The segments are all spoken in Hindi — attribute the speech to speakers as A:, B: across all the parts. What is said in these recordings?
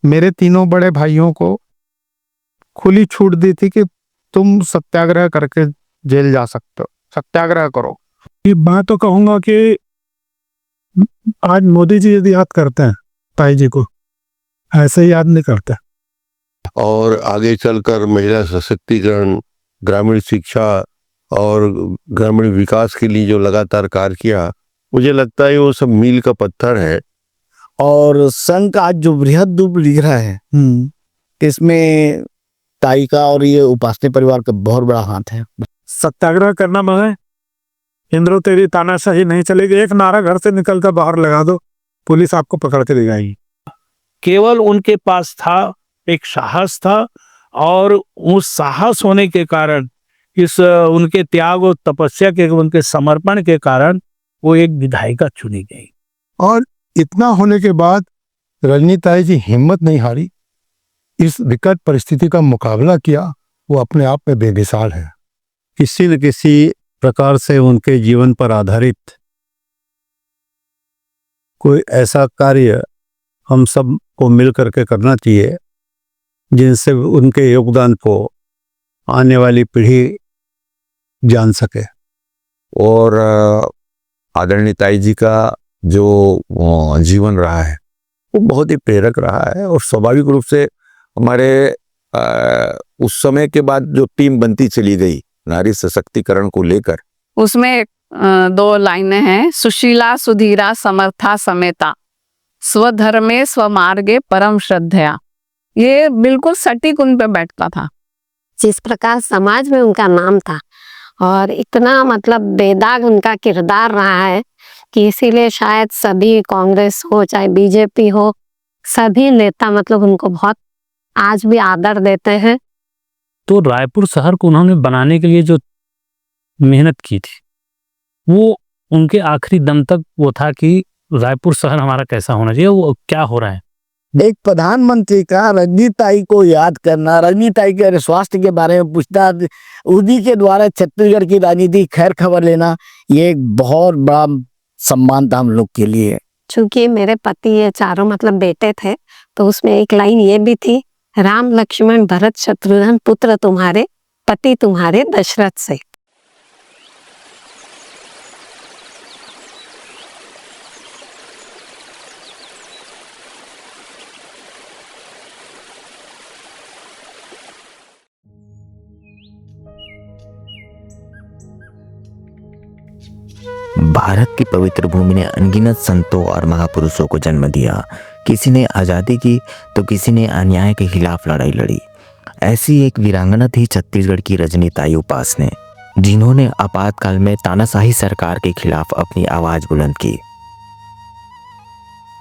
A: मेरे तीनों बड़े भाइयों को खुली छूट दी थी कि तुम सत्याग्रह करके जेल जा सकते हो, सत्याग्रह करो।
B: ये मैं तो कहूंगा कि आज मोदी जी यदि याद करते हैं ताई जी को, ऐसे ही याद नहीं करते।
C: और आगे चलकर महिला सशक्तिकरण, ग्रामीण शिक्षा और ग्रामीण विकास के लिए जो लगातार कार्य किया, मुझे लगता है वो सब मील का पत्थर है।
D: और संघ का आज जो बृहद रूप लिख रहा है, इसमें ताई का और ये उपासनी परिवार का बहुत बड़ा हाथ है।
B: सत्याग्रह करना मगर इंद्रो तेरी तानाशाही नहीं चलेगी, एक नारा घर से निकलकर बाहर लगा दो, पुलिस आपको पकड़ के ले जाएगी।
E: केवल उनके पास था एक साहस था, और उस साहस होने के कारण, इस उनके त्याग और तपस्या के, उनके समर्पण के कारण वो एक विधायिका चुनी गई।
A: और इतना होने के बाद रजनी ताई जी हिम्मत नहीं हारी, इस विकट परिस्थिति का मुकाबला किया। वो अपने आप में बेमिसाल है।
F: किसी न किसी प्रकार से उनके जीवन पर आधारित कोई ऐसा कार्य हम सब को मिल करके करना चाहिए जिनसे उनके योगदान को आने वाली पीढ़ी जान सके।
C: और आदरणीय ताई जी का जो जीवन रहा है वो बहुत ही प्रेरक रहा है। और स्वाभाविक रूप से हमारे उस समय के बाद जो टीम बनती चली गई नारी सशक्तिकरण को लेकर,
G: उसमें 2 लाइनें हैं, सुशीला सुधीरा समर्था समेता, स्वधर्मे स्वमार्गे परम श्रद्धया। ये बिल्कुल सटीक उन पे बैठता था।
H: जिस प्रकार समाज में उनका नाम था और इतना मतलब बेदाग उनका किरदार रहा है कि इसीलिए शायद सभी, कांग्रेस हो चाहे बीजेपी हो, सभी नेता मतलब उनको बहुत आज भी आदर देते हैं।
E: तो रायपुर शहर को उन्होंने बनाने के लिए जो मेहनत की थी, वो उनके आखिरी दम तक वो था कि रायपुर शहर हमारा कैसा होना चाहिए, वो क्या हो रहा है।
D: एक प्रधानमंत्री का रजनी ताई को याद करना, रजनी ताई के स्वास्थ्य के बारे में पूछना, उन्हीं के द्वारा छत्तीसगढ़ की राजनीति खैर खबर लेना, ये एक बहुत बड़ा सम्मान था हम लोग के लिए।
H: चूंकि मेरे पति ये चारों मतलब बेटे थे, तो उसमें एक लाइन ये भी थी, राम लक्ष्मण भरत शत्रुघ्न पुत्र तुम्हारे, पति तुम्हारे दशरथ से।
I: भारत की पवित्र भूमि ने अनगिनत संतों और महापुरुषों को जन्म दिया। किसी ने आज़ादी की तो किसी ने अन्याय के खिलाफ लड़ाई लड़ी। ऐसी एक वीरांगना थी छत्तीसगढ़ की रजनी ताई उपासने, जिन्होंने आपातकाल में तानाशाही सरकार के खिलाफ अपनी आवाज बुलंद की।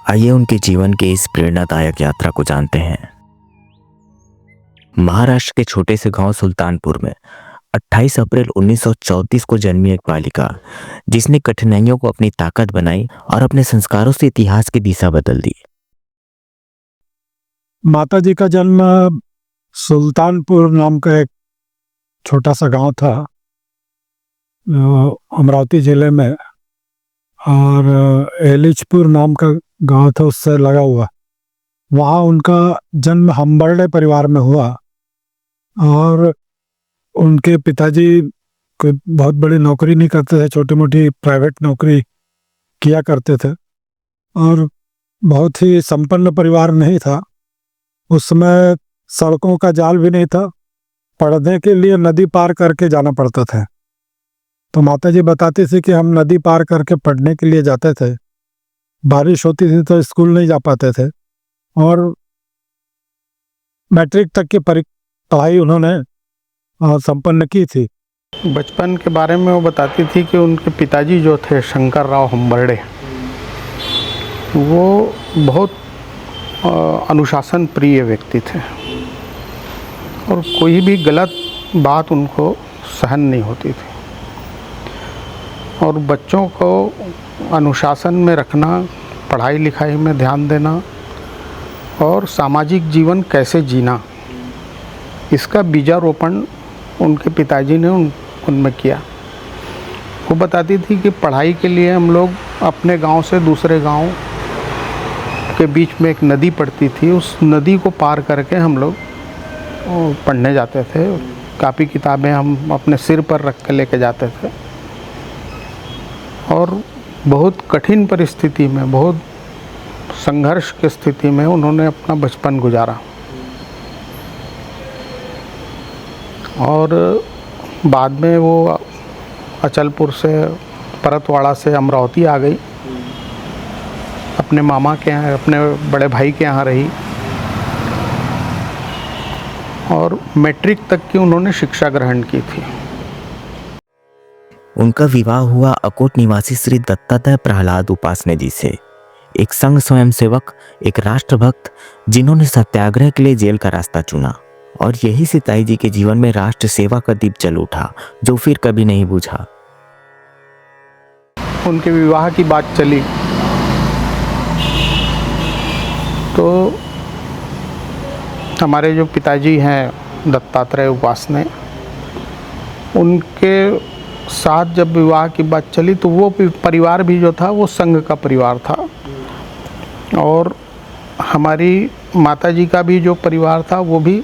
I: आइए उनके जीवन के इस प्रेरणादायक यात्रा को जानते हैं। महाराष्ट्र के छोटे से गांव सुल्तानपुर में 28 अप्रैल 1934 को जन्मी एक बालिका, जिसने कठिनाइयों को अपनी ताकत बनाई और अपने संस्कारों से इतिहास की दिशा बदल दी।
B: माता जी का जन्म सुल्तानपुर नाम का एक छोटा सा गांव था अमरावती जिले में, और एलिचपुर नाम का गांव था उससे लगा हुआ। वहाँ उनका जन्म हम्बर्डे परिवार में हुआ, और उनके पिताजी कोई बहुत बड़ी नौकरी नहीं करते थे, छोटी मोटी प्राइवेट नौकरी किया करते थे, और बहुत ही संपन्न परिवार नहीं था। उस समय सड़कों का जाल भी नहीं था, पढ़ने के लिए नदी पार करके जाना पड़ता था। तो माताजी बताती थी कि हम नदी पार करके पढ़ने के लिए जाते थे, बारिश होती थी तो स्कूल नहीं जा पाते थे, और मैट्रिक तक की पढ़ाई उन्होंने संपन्न की थी।
A: बचपन के बारे में वो बताती थी कि उनके पिताजी जो थे शंकर राव हम्बर्डे, वो बहुत अनुशासन प्रिय व्यक्ति थे, और कोई भी गलत बात उनको सहन नहीं होती थी। और बच्चों को अनुशासन में रखना, पढ़ाई लिखाई में ध्यान देना और सामाजिक जीवन कैसे जीना, इसका बीजारोपण उनके पिताजी ने उनमें किया। वो बताती थी कि पढ़ाई के लिए हम लोग अपने गांव से दूसरे गांव के बीच में एक नदी पड़ती थी, उस नदी को पार करके हम लोग पढ़ने जाते थे। कापी किताबें हम अपने सिर पर रख के लेके जाते थे और बहुत कठिन परिस्थिति में, बहुत संघर्ष की स्थिति में उन्होंने अपना बचपन गुजारा। और बाद में वो अचलपुर से, परतवाड़ा से अमरावती आ गई, अपने मामा के यहाँ, अपने बड़े भाई के यहाँ रही और मैट्रिक तक की उन्होंने शिक्षा ग्रहण की थी।
I: उनका विवाह हुआ अकोट निवासी श्री दत्तात्रय प्रहलाद उपासने जी से, एक संघ स्वयंसेवक, एक राष्ट्रभक्त जिन्होंने सत्याग्रह के लिए जेल का रास्ता चुना। और यही से ताई जी के जीवन में राष्ट्र सेवा का दीप जल उठा, जो फिर कभी नहीं बुझा।
A: उनके विवाह की बात चली तो हमारे जो पिताजी हैं दत्तात्रेय उपासने, उनके साथ जब विवाह की बात चली तो वो परिवार भी जो था वो संघ का परिवार था और हमारी माताजी का भी जो परिवार था वो भी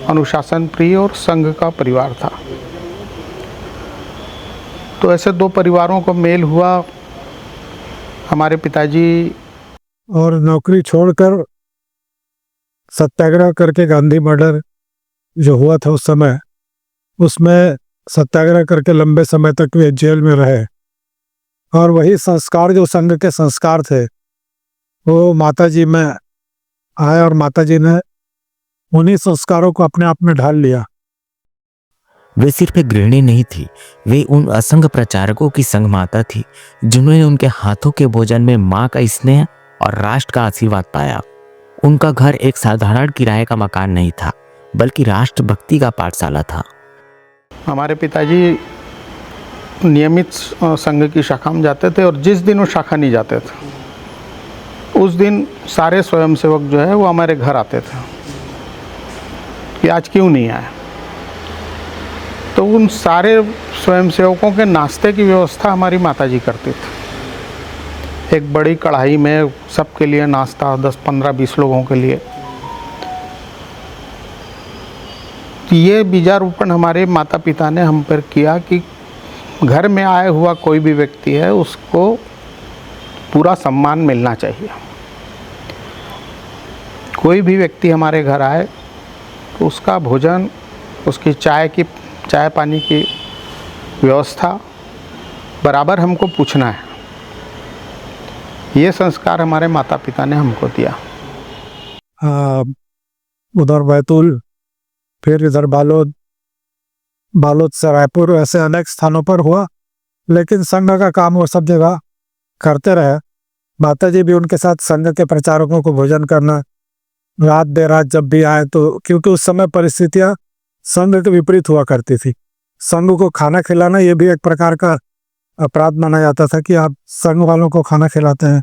A: अनुशासन प्रिय और संघ का परिवार था। तो ऐसे दो परिवारों का मेल हुआ। हमारे पिताजी
B: और नौकरी छोड़कर सत्याग्रह करके गांधी मर्डर जो हुआ था उस समय, उसमें सत्याग्रह करके लंबे समय तक वे जेल में रहे और वही संस्कार जो संघ के संस्कार थे वो माताजी में आए और माताजी ने उन्हीं संस्कारों को अपने आप में ढाल लिया।
I: वे सिर्फ एक गृहिणी नहीं थी, वे उन असंख्य प्रचारकों की संघ माता थी जिन्होंने उनके हाथों के भोजन में माँ का स्नेह और राष्ट्र का आशीर्वाद पाया। उनका घर एक साधारण किराए का मकान नहीं था, बल्कि राष्ट्रभक्ति का पाठशाला था।
A: हमारे पिताजी नियमित संघ की शाखा में जाते थे और जिस दिन वो शाखा नहीं जाते थे उस दिन सारे स्वयंसेवक जो है वो हमारे घर आते थे कि आज क्यों नहीं आए। तो उन सारे स्वयंसेवकों के नाश्ते की व्यवस्था हमारी माताजी करती थी। एक बड़ी कढ़ाई में सबके लिए नाश्ता, 10, 15, 20 लोगों के लिए। ये बीजारोपण हमारे माता पिता ने हम पर किया कि घर में आया हुआ कोई भी व्यक्ति है उसको पूरा सम्मान मिलना चाहिए। कोई भी व्यक्ति हमारे घर आए तो उसका भोजन, उसकी चाय पानी की व्यवस्था बराबर हमको पूछना है। ये संस्कार हमारे माता पिता ने हमको दिया।
B: उधर बैतूल, फिर इधर बालोद से रायपुर, ऐसे अनेक स्थानों पर हुआ, लेकिन संघ का काम वो सब जगह करते रहे। माताजी भी उनके साथ संघ के प्रचारकों को भोजन करना, रात देर रात जब भी आए तो, क्योंकि उस समय परिस्थितियां संघ के विपरीत हुआ करती थी। संघ को खाना खिलाना ये भी एक प्रकार का अपराध माना जाता था कि आप संघ वालों को खाना खिलाते हैं,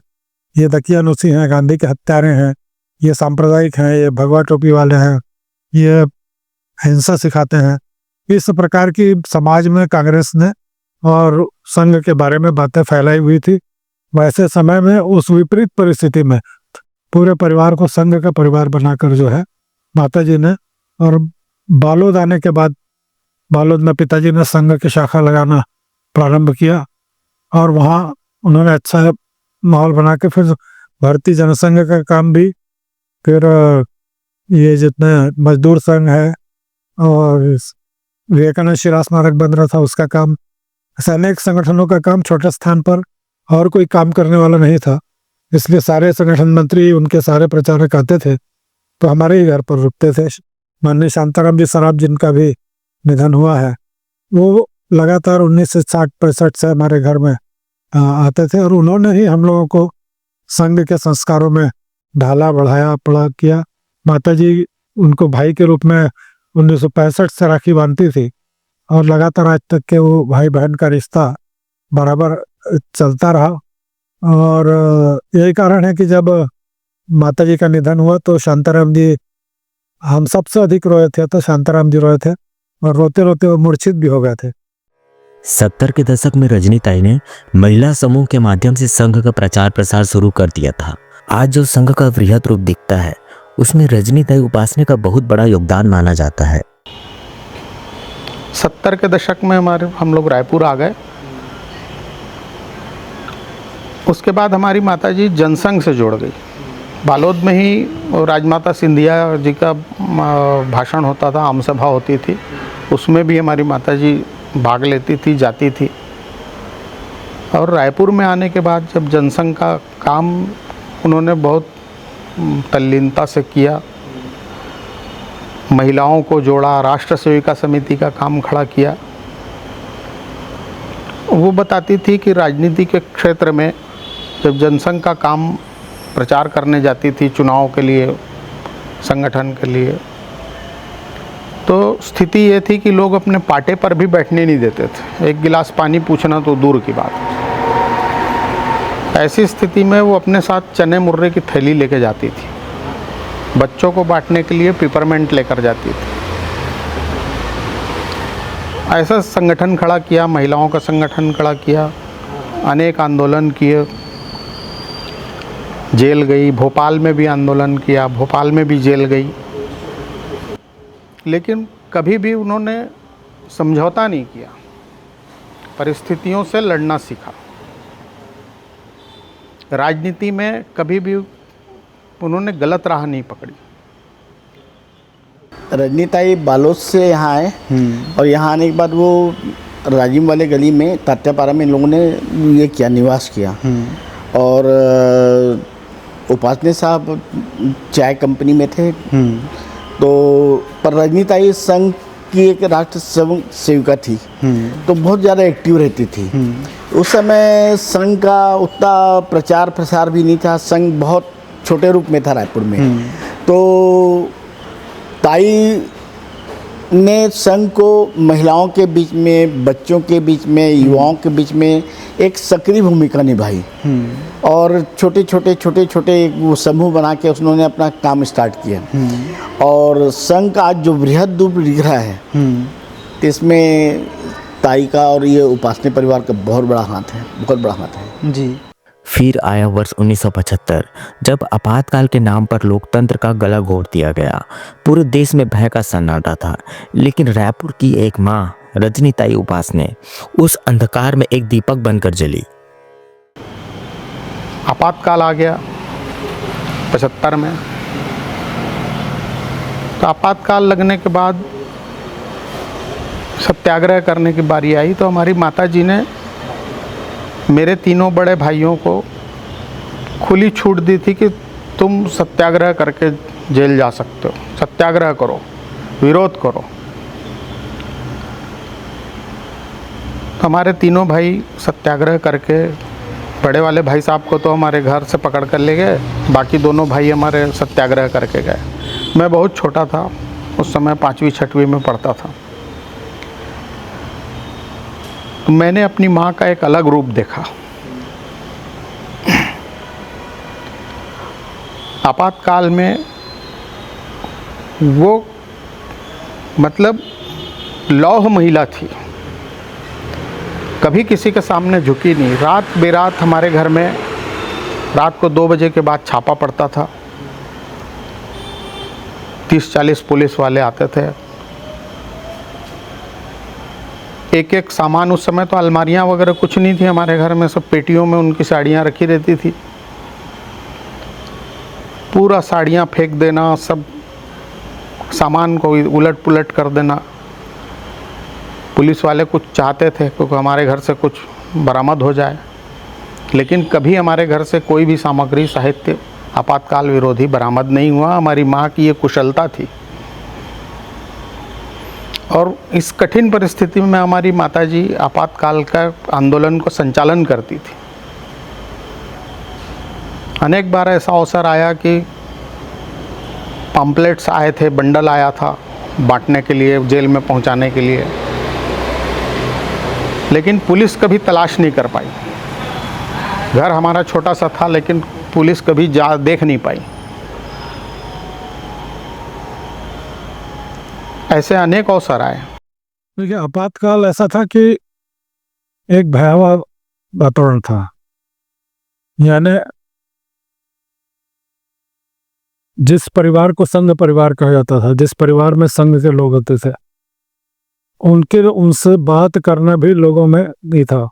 B: ये दकियानुसी हैं, गांधी के हत्यारे हैं, ये सांप्रदायिक हैं, ये भगवा टोपी वाले हैं, ये हिंसा सिखाते हैं। इस प्रकार की समाज में कांग्रेस ने और संघ के बारे में बातें फैलाई हुई थी। वैसे समय में उस विपरीत परिस्थिति में पूरे परिवार को संघ का परिवार बनाकर जो है माताजी ने, और बालोद आने के बाद बालोद में पिताजी ने संघ की शाखा लगाना प्रारंभ किया और वहाँ उन्होंने अच्छा माहौल बना के फिर भारतीय जनसंघ का काम भी, फिर ये जितने मजदूर संघ है और विवेकानंद शिला स्मारक बन रहा था उसका काम, ऐसे अनेक संगठनों का काम छोटे स्थान पर और कोई काम करने वाला नहीं था, इसलिए सारे संगठन मंत्री, उनके सारे प्रचारक आते थे तो हमारे ही घर पर रुकते थे। माननीय शांताराम जी सराफ जिनका भी निधन हुआ है, वो लगातार 1960-65 से हमारे घर में आते थे और उन्होंने ही हम लोगों को संघ के संस्कारों में ढाला, बढ़ाया, पढ़ा किया। माताजी उनको भाई के रूप में 1965 से राखी बांधती थी और लगातार आज तक के वो भाई बहन का रिश्ता बराबर चलता रहा। और यही कारण है कि जब माताजी का निधन हुआ तो शांताराम जी, हम सबसे अधिक रोए थे तो शांताराम जी रोए थे और रोते रोते वो मूर्छित भी हो गए थे।
I: 70 के दशक में रजनी ताई ने महिला समूह के माध्यम से संघ का प्रचार प्रसार शुरू कर दिया था आज जो संघ का वृहद रूप दिखता है उसमें रजनीताई उपासने का बहुत बड़ा योगदान माना जाता है।
A: 70 के दशक में हम लोग रायपुर आ गए। उसके बाद हमारी माताजी जनसंघ से जुड़ गई। बालोद में ही राजमाता सिंधिया जी का भाषण होता था, आम सभा होती थी, उसमें भी हमारी माताजी भाग लेती थी, जाती थी। और रायपुर में आने के बाद जब जनसंघ का काम उन्होंने बहुत तल्लीनता से किया, महिलाओं को जोड़ा, राष्ट्र सेविका समिति का काम खड़ा किया। वो बताती थी कि राजनीति के क्षेत्र में जब जनसंघ का काम प्रचार करने जाती थी चुनाव के लिए, संगठन के लिए, तो स्थिति ये थी कि लोग अपने पाटे पर भी बैठने नहीं देते थे। एक गिलास पानी पूछना तो दूर की बात। ऐसी स्थिति में वो अपने साथ चने मुर्रे की थैली लेके जाती थी, बच्चों को बांटने के लिए पिपरमेंट लेकर जाती थी। ऐसा संगठन खड़ा किया, महिलाओं का संगठन खड़ा किया, अनेक आंदोलन किए, जेल गई, भोपाल में भी आंदोलन किया, भोपाल में भी जेल गई, लेकिन कभी भी उन्होंने समझौता नहीं किया, परिस्थितियों से लड़ना सीखा। राजनीति में कभी भी उन्होंने गलत राह नहीं पकड़ी।
D: रजनीताई बालोद से यहाँ आए और यहाँ आने के बाद वो राजीव वाले गली में तात्यापारा में इन लोगों ने ये किया, निवास किया। और उपासने साहब चाय कंपनी में थे। तो पर रजनीताई संघ की एक राष्ट्र सेविका थी, तो बहुत ज़्यादा एक्टिव रहती थी। उस समय संघ का उतना प्रचार प्रसार भी नहीं था, संघ बहुत छोटे रूप में था रायपुर में। तो ताई ने संघ को महिलाओं के बीच में, बच्चों के बीच में, युवाओं के बीच में एक सक्रिय भूमिका निभाई और छोटे छोटे वो समूह बना के उन्होंने अपना काम स्टार्ट किया। और संघ का आज जो बृहद रूप दिख रहा है, तो इसमें ताई का और ये उपासने परिवार का बहुत बड़ा हाथ है, बहुत बड़ा हाथ है जी।
I: फिर आया वर्ष 1975, जब आपातकाल के नाम पर लोकतंत्र का गला घोट दिया गया। पूरे देश में भय का सन्नाटा था, लेकिन रायपुर की एक माँ रजनीताई उपासने उस अंधकार में एक दीपक बनकर जली।
A: आपातकाल आ गया 75 में। तो आपातकाल लगने के बाद सत्याग्रह करने की बारी आई, तो हमारी माताजी ने मेरे तीनों बड़े भाइयों को खुली छूट दी थी कि तुम सत्याग्रह करके जेल जा सकते हो, सत्याग्रह करो, विरोध करो। हमारे तीनों भाई सत्याग्रह करके, बड़े वाले भाई साहब को तो हमारे घर से पकड़ कर ले गए, बाकी दोनों भाई हमारे सत्याग्रह करके गए। मैं बहुत छोटा था, उस समय 5वीं 6वीं में पढ़ता था। तो मैंने अपनी माँ का एक अलग रूप देखा। आपातकाल में वो मतलब लौह महिला थी, कभी किसी के सामने झुकी नहीं। रात बेरात हमारे घर में रात को 2 बजे के बाद छापा पड़ता था, 30-40 पुलिस वाले आते थे। एक एक सामान, उस समय तो अलमारियां वगैरह कुछ नहीं थी हमारे घर में, सब पेटियों में उनकी साड़ियां रखी रहती थी। पूरा साड़ियां फेंक देना, सब सामान को उलट पुलट कर देना। पुलिस वाले कुछ चाहते थे क्योंकि हमारे घर से कुछ बरामद हो जाए, लेकिन कभी हमारे घर से कोई भी सामग्री, साहित्य आपातकाल विरोधी बरामद नहीं हुआ। हमारी माँ की ये कुशलता थी। और इस कठिन परिस्थिति में हमारी माताजी आपातकाल का आंदोलन को संचालन करती थी। अनेक बार ऐसा अवसर आया कि पम्पलेट्स आए थे, बंडल आया था बांटने के लिए, जेल में पहुंचाने के लिए, लेकिन पुलिस कभी तलाश नहीं कर पाई। घर हमारा छोटा सा था, लेकिन पुलिस कभी देख नहीं पाई। ऐसे अनेक अवसर आए।
B: देखिए, आपातकाल ऐसा था कि एक भयावह वातावरण था, यानी जिस परिवार को संघ परिवार कहा जाता था, जिस परिवार में संघ के लोग होते थे, उनसे बात करना भी लोगों में नहीं था।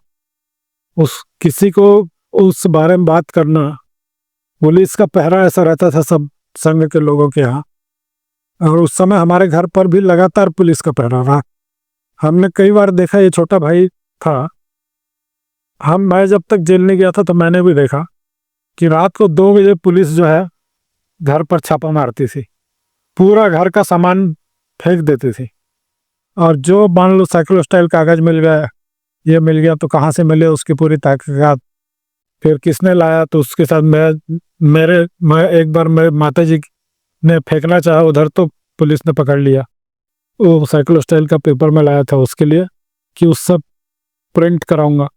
B: उस किसी को उस बारे में बात करना, पुलिस का पहरा ऐसा रहता था सब संघ के लोगों के यहाँ। और उस समय हमारे घर पर भी लगातार पुलिस का पहरा रहा। हमने कई बार देखा, ये छोटा भाई था, मैं जब तक जेल नहीं गया था तो मैंने भी देखा कि रात को 2 बजे पुलिस जो है घर पर छापा मारती थी, पूरा घर का सामान फेंक देती थी। और जो मान लो साइकिल स्टाइल कागज मिल गया, ये मिल गया तो कहाँ से मिले उसकी पूरी तहकीकात, फिर किसने लाया तो उसके साथ मैं एक बार मेरे माता जी ने फेंकना चाहा उधर तो पुलिस ने पकड़ लिया। वो साइकिल स्टाइल का पेपर में लाया था उसके लिए कि उस सब प्रिंट कराऊंगा,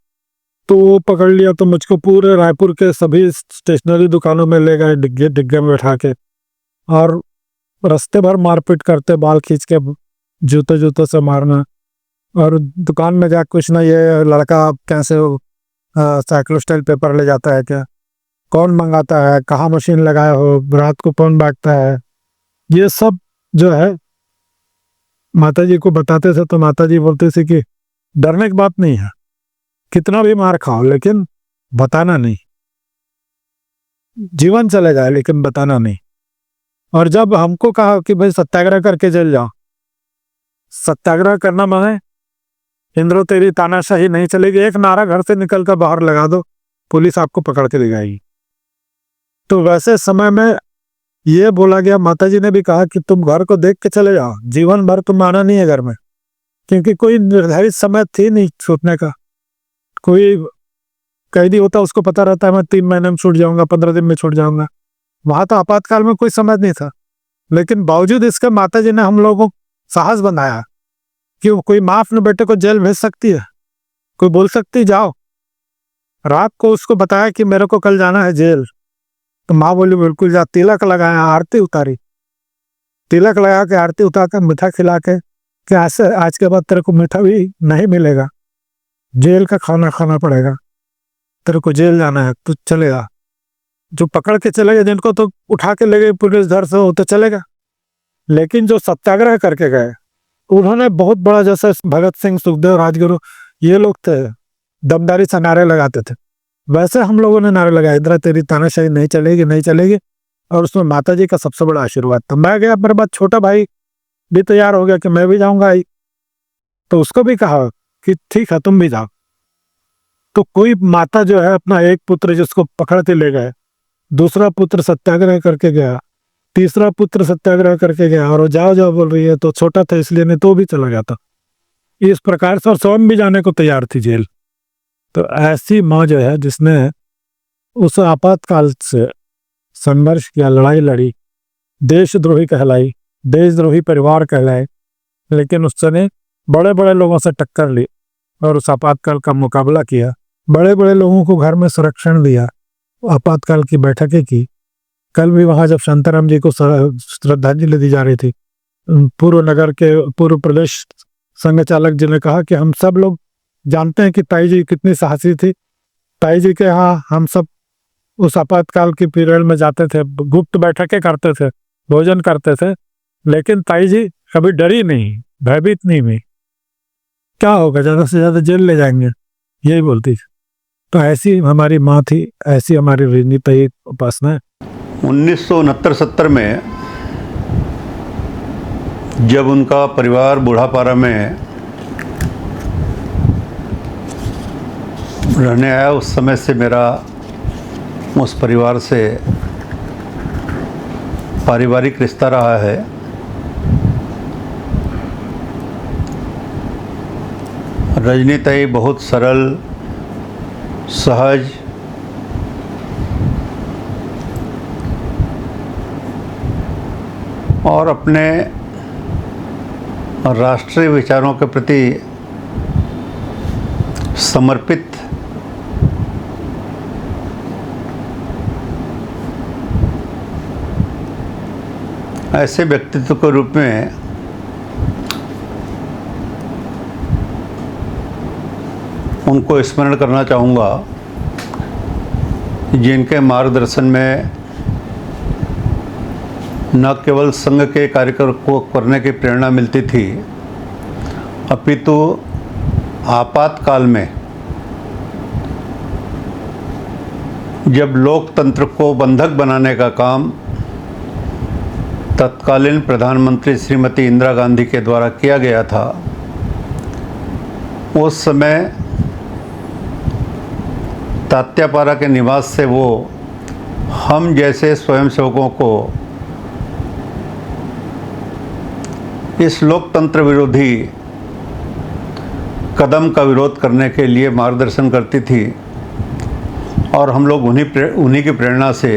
B: तो वो पकड़ लिया। तो मुझको पूरे रायपुर के सभी स्टेशनरी दुकानों में ले गए, डिग्गे में बैठा के, और रास्ते भर मारपीट करते, बाल खींच के जूते से मारना। और दुकान में जा कुछ ना, ये लड़का कैसे साइकिल स्टाइल पेपर ले जाता है, क्या कौन मंगाता है, कहाँ मशीन लगाया हो, रात को कौन बांटता है, ये सब जो है माताजी को बताते थे। तो माताजी बोलती थी कि डरने की बात नहीं है, कितना भी मार खाओ लेकिन बताना नहीं, जीवन चले जाए लेकिन बताना नहीं। और जब हमको कहा कि भाई सत्याग्रह करके जेल जाओ, सत्याग्रह करना माने इंद्रो तेरी तानाशाही नहीं चलेगी, एक नारा घर से निकल कर बाहर लगा दो, पुलिस आपको पकड़ के ले जाएगी। तो वैसे समय में ये बोला गया, माताजी ने भी कहा कि तुम घर को देख के चले जाओ, जीवन भर तुम आना नहीं है घर में, क्योंकि कोई निर्धारित समय थी नहीं छूटने का। कोई कैदी होता उसको पता रहता है मैं 3 महीने में छूट जाऊंगा, 15 दिन में छूट जाऊंगा। वहां तो आपातकाल में कोई समझ नहीं था, लेकिन बावजूद इसके माताजी ने हम लोगों को साहस बनाया कि कोई माँ अपने बेटे को जेल भेज सकती है, कोई बोल सकती जाओ। रात को उसको बताया कि मेरे को कल जाना है जेल, तो माँ बोली बिल्कुल जा। तिलक लगाया, आरती उतारी, तिलक लगा के आरती उतार कर मीठा खिला के कि ऐसे आज के बाद तेरे को मीठा भी नहीं मिलेगा, जेल का खाना खाना पड़ेगा, तेरे को जेल जाना है तो चलेगा। जो पकड़ के चले गए जिनको तो उठा के ले गए पुलिस घर से, वो तो चलेगा, लेकिन जो सत्याग्रह करके गए उन्होंने बहुत बड़ा, जैसे भगत सिंह, सुखदेव, राजगुरु, ये लोग थे दमदारी से नारे लगाते थे, वैसे हम लोगों ने नारे लगाए, इंदिरा तेरी तानाशाही नहीं चलेगी, नहीं चलेगी। और उसमें माताजी का सबसे बड़ा आशीर्वाद था। मैं गया, मेरे बाद छोटा भाई भी तैयार हो गया कि मैं भी जाऊंगा, तो उसको भी कहा कि ठीक है तुम भी जाओ। तो कोई माता जो है अपना एक पुत्र जिसको पकड़ के ले गए, दूसरा पुत्र सत्याग्रह करके गया, तीसरा पुत्र सत्याग्रह करके गया, और वो जाओ जाओ बोल रही है, तो छोटा था इसलिए, नहीं तो भी चला जाता। इस प्रकार से और स्वयं भी जाने को तैयार थी जेल। तो ऐसी माँ जो है जिसने उस आपातकाल से संघर्ष किया, लड़ाई लड़ी, देशद्रोही कहलाई, देशद्रोही परिवार कहलाए, लेकिन उसने बड़े बड़े लोगों से टक्कर ली और उस आपातकाल का मुकाबला किया, बड़े बड़े लोगों को घर में संरक्षण दिया, आपातकाल की बैठकें की। कल भी वहां जब शांताराम जी को श्रद्धांजलि दी जा रही थी, पूर्व नगर के पूर्व प्रदेश संघ चालक जी ने कहा कि हम सब लोग जानते हैं कि ताई जी कितनी साहसी थी। ताई जी के यहाँ हम सब उस आपातकाल की पीरियड में जाते थे, गुप्त बैठकें करते थे, भोजन करते थे, लेकिन ताई जी कभी डरी नहीं, भयभीत नहीं हुई। क्या होगा, ज़्यादा से ज़्यादा जेल ले जाएंगे, यही बोलती थी। तो ऐसी हमारी माँ थी, ऐसी हमारी रणनीति उपासना है।
F: 1969-70 में जब उनका परिवार बूढ़ापारा में रहने आया, उस समय से मेरा उस परिवार से पारिवारिक रिश्ता रहा है। रजनीताई बहुत सरल, सहज, और अपने राष्ट्रीय विचारों के प्रति समर्पित ऐसे व्यक्तित्व के रूप में उनको स्मरण करना चाहूँगा, जिनके मार्गदर्शन में न केवल संघ के कार्यक्रम को करने की प्रेरणा मिलती थी, अपितु आपातकाल में जब लोकतंत्र को बंधक बनाने का काम तत्कालीन प्रधानमंत्री श्रीमती इंदिरा गांधी के द्वारा किया गया था, उस समय तात्यापारा के निवास से वो हम जैसे स्वयंसेवकों को इस लोकतंत्र विरोधी कदम का विरोध करने के लिए मार्गदर्शन करती थी और हम लोग उन्हीं की प्रेरणा से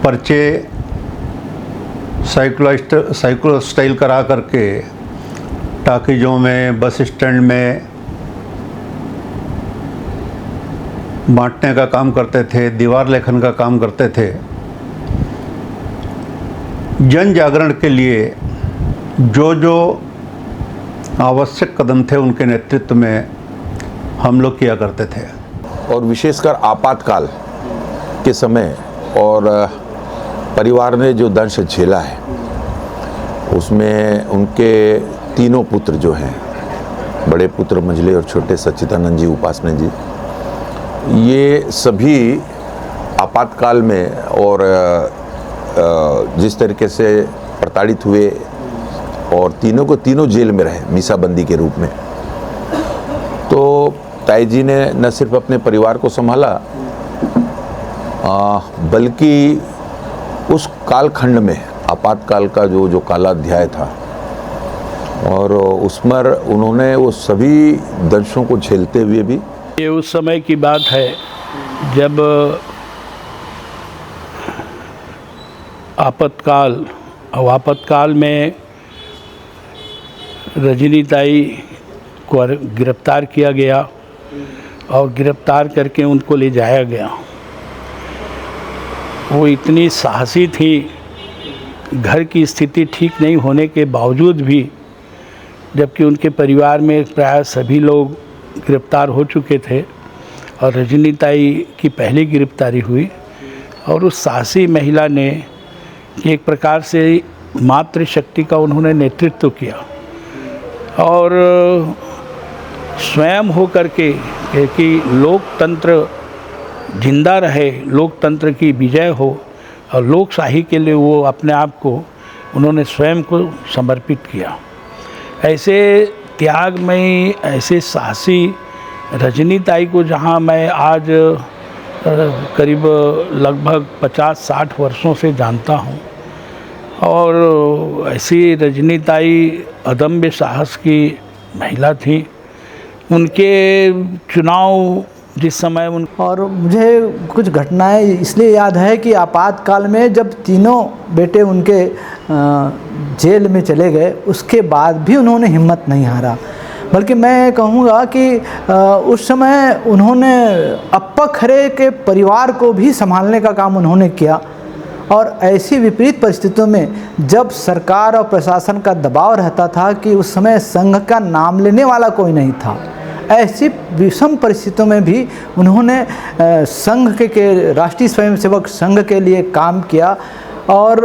F: पर्चे साइकिल स्टाइल करा करके टाकीजों में, बस स्टैंड में बांटने का काम करते थे, दीवार लेखन का काम करते थे। जन जागरण के लिए जो जो आवश्यक कदम थे उनके नेतृत्व में हम लोग किया करते थे।
C: और विशेषकर आपातकाल के समय और परिवार ने जो दंश झेला है, उसमें उनके तीनों पुत्र जो हैं, बड़े पुत्र मंझले और छोटे सच्चिदानंद जी, उपासना जी, ये सभी आपातकाल में और जिस तरीके से प्रताड़ित हुए और तीनों को तीनों जेल में रहे मीसाबंदी के रूप में, तो ताई जी ने न सिर्फ अपने परिवार को संभाला बल्कि उस कालखंड में आपातकाल का जो काला अध्याय था, और उस पर उन्होंने वो सभी दंशों को झेलते हुए भी।
E: ये उस समय की बात है जब आपातकाल में रजनीताई को गिरफ्तार किया गया और गिरफ्तार करके उनको ले जाया गया। वो इतनी साहसी थी, घर की स्थिति ठीक नहीं होने के बावजूद भी, जबकि उनके परिवार में प्राय सभी लोग गिरफ्तार हो चुके थे और रजनीताई की पहली गिरफ्तारी हुई, और उस साहसी महिला ने एक प्रकार से मातृशक्ति का उन्होंने नेतृत्व किया और स्वयं हो करके कि लोकतंत्र जिंदा रहे, लोकतंत्र की विजय हो और लोकशाही के लिए वो अपने आप को उन्होंने स्वयं को समर्पित किया। ऐसे त्यागमयी, ऐसे साहसी रजनीताई को जहाँ मैं आज करीब लगभग 50-60 वर्षों से जानता हूँ, और ऐसी रजनीताई अदम्य साहस की महिला थी। उनके चुनाव जिस समय
J: और मुझे कुछ घटनाएं इसलिए याद है कि आपातकाल में जब तीनों बेटे उनके जेल में चले गए, उसके बाद भी उन्होंने हिम्मत नहीं हारा, बल्कि मैं कहूँगा कि उस समय उन्होंने अप्पा खरे के परिवार को भी संभालने का काम उन्होंने किया। और ऐसी विपरीत परिस्थितियों में जब सरकार और प्रशासन का दबाव रहता था कि उस समय संघ का नाम लेने वाला कोई नहीं था, ऐसी विषम परिस्थितियों में भी उन्होंने संघ के राष्ट्रीय स्वयंसेवक संघ के लिए काम किया। और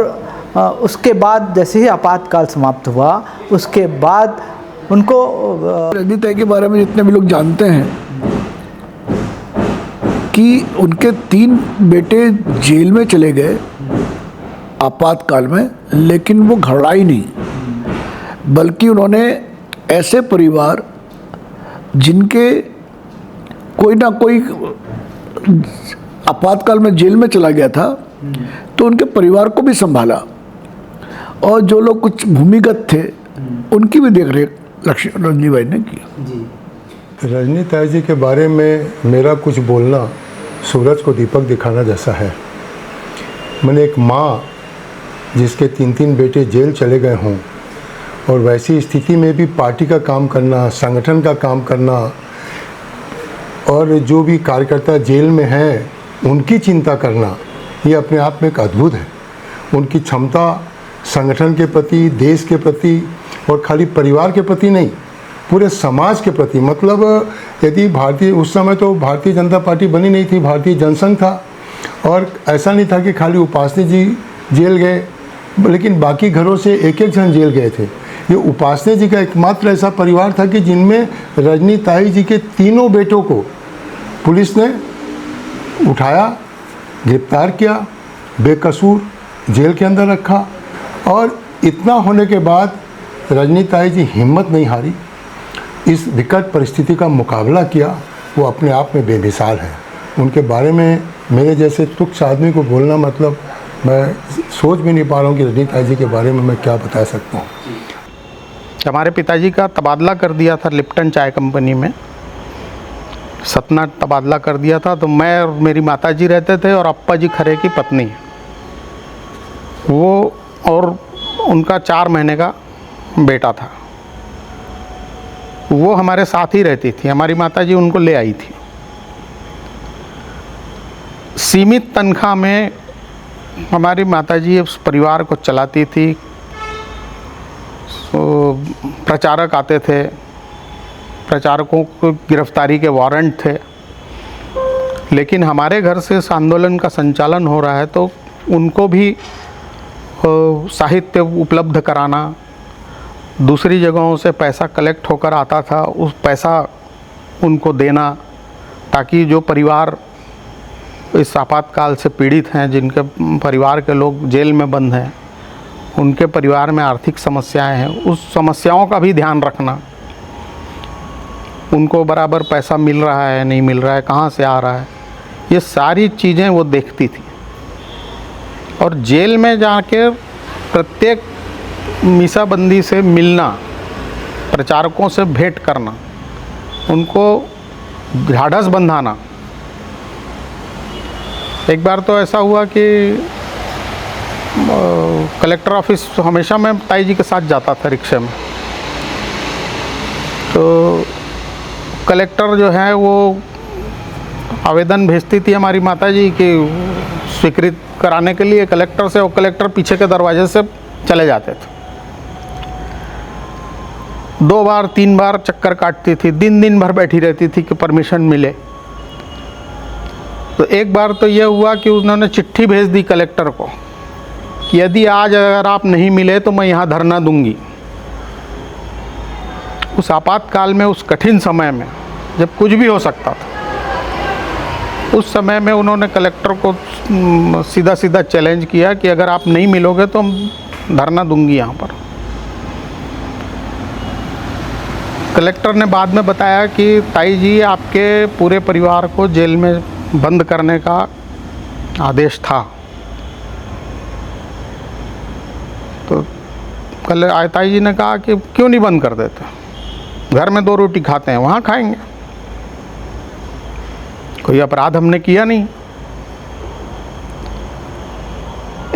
J: उसके बाद जैसे ही आपातकाल समाप्त हुआ, उसके बाद उनको
K: रजनीताई के बारे में जितने भी लोग जानते हैं कि उनके 3 बेटे जेल में चले गए आपातकाल में, लेकिन वो घबराई नहीं, बल्कि उन्होंने ऐसे परिवार जिनके कोई ना कोई आपातकाल में जेल में चला गया था, तो उनके परिवार को भी संभाला, और जो लोग कुछ भूमिगत थे उनकी भी देखरेख रजनीबाई ने की।
L: रजनीताई जी के बारे में मेरा कुछ बोलना सूरज को दीपक दिखाना जैसा है। मैंने एक माँ जिसके 3 बेटे जेल चले गए हों, और वैसी स्थिति में भी पार्टी का काम करना, संगठन का काम करना, और जो भी कार्यकर्ता जेल में हैं उनकी चिंता करना, ये अपने आप में एक अद्भुत है। उनकी क्षमता संगठन के प्रति, देश के प्रति, और खाली परिवार के प्रति नहीं, पूरे समाज के प्रति। मतलब यदि उस समय तो भारतीय जनता पार्टी बनी नहीं थी, भारतीय जनसंघ था, और ऐसा नहीं था कि खाली उपासनी जी जेल गए, लेकिन बाकी घरों से एक एक जन जेल गए थे। ये उपासनी जी का एकमात्र ऐसा परिवार था कि जिनमें रजनी ताई जी के तीनों बेटों को पुलिस ने उठाया, गिरफ्तार किया, बेकसूर जेल के अंदर रखा। और इतना होने के बाद रजनी ताई जी हिम्मत नहीं हारी, इस विकट परिस्थिति का मुकाबला किया। वो अपने आप में बेमिसाल है। उनके बारे में मेरे जैसे तुच्छ आदमी को बोलना, मतलब मैं सोच भी नहीं पा रहा हूँ कि रजनी ताई जी के बारे में मैं क्या बता सकता हूँ।
A: हमारे पिताजी का तबादला कर दिया था लिप्टन चाय कंपनी में, सतना तबादला कर दिया था। तो मैं और मेरी माताजी रहते थे और अप्पा जी खरे की पत्नी, वो और उनका 4 महीने का बेटा था। वो हमारे साथ ही रहती थी। हमारी माताजी उनको ले आई थी। सीमित तनख्वाह में हमारी माताजी उस परिवार को चलाती थी। प्रचारक आते थे, प्रचारकों को गिरफ्तारी के वारंट थे। लेकिन हमारे घर से इस आंदोलन का संचालन हो रहा है तो उनको भी साहित्य उपलब्ध कराना, दूसरी जगहों से पैसा कलेक्ट होकर आता था, उस पैसा उनको देना, ताकि जो परिवार इस आपातकाल से पीड़ित हैं, जिनके परिवार के लोग जेल में बंद हैं, उनके परिवार में आर्थिक समस्याएं हैं, उस समस्याओं का भी ध्यान रखना। उनको बराबर पैसा मिल रहा है, नहीं मिल रहा है, कहाँ से आ रहा है, ये सारी चीज़ें वो देखती थी। और जेल में जाकर प्रत्येक मीसाबंदी से मिलना, प्रचारकों से भेंट करना, उनको ढाढ़स बंधाना। एक बार तो ऐसा हुआ कि कलेक्टर ऑफिस हमेशा मैं ताई जी के साथ जाता था रिक्शे में। तो कलेक्टर जो है वो आवेदन भेजती थी हमारी माताजी कि स्वीकृत कराने के लिए कलेक्टर से, और कलेक्टर पीछे के दरवाजे से चले जाते थे। 2 बार 3 बार चक्कर काटती थी, दिन भर बैठी रहती थी कि परमिशन मिले। तो एक बार तो यह हुआ कि उन्होंने चिट्ठी भेज दी कलेक्टर को कि यदि आज अगर आप नहीं मिले तो मैं यहाँ धरना दूंगी। उस आपातकाल में, उस कठिन समय में, जब कुछ भी हो सकता था, उस समय में उन्होंने कलेक्टर को सीधा सीधा चैलेंज किया कि अगर आप नहीं मिलोगे तो हम धरना दूंगी यहाँ पर। कलेक्टर ने बाद में बताया कि ताई जी, आपके पूरे परिवार को जेल में बंद करने का आदेश था। तो ताई जी ने कहा कि क्यों नहीं बंद कर देते, घर में 2 रोटी खाते हैं, वहाँ खाएंगे, कोई अपराध हमने किया नहीं।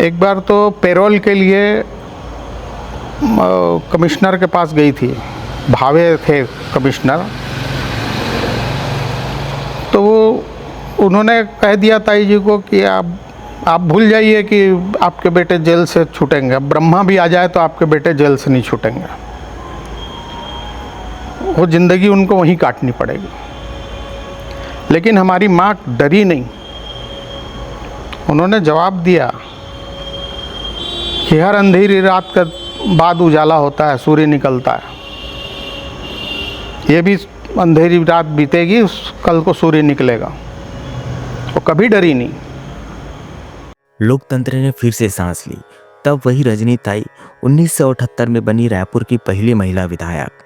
A: एक बार तो पेरोल के लिए कमिश्नर के पास गई थी, भावे थे कमिश्नर। तो वो उन्होंने कह दिया ताई जी को कि आप भूल जाइए कि आपके बेटे जेल से छूटेंगे, ब्रह्मा भी आ जाए तो आपके बेटे जेल से नहीं छूटेंगे, वो ज़िंदगी उनको वहीं काटनी पड़ेगी। लेकिन हमारी माँ डरी नहीं, उन्होंने जवाब दिया कि हर अंधेरी रात के बाद उजाला होता है, सूर्य निकलता है। ये भी अंधेरी रात बीतेगी, कल को सूर्य निकलेगा। वो कभी डरी नहीं।
I: लोकतंत्र ने फिर से सांस ली। तब वही रजनी ताई 1978 में बनी रायपुर की पहली महिला विधायक।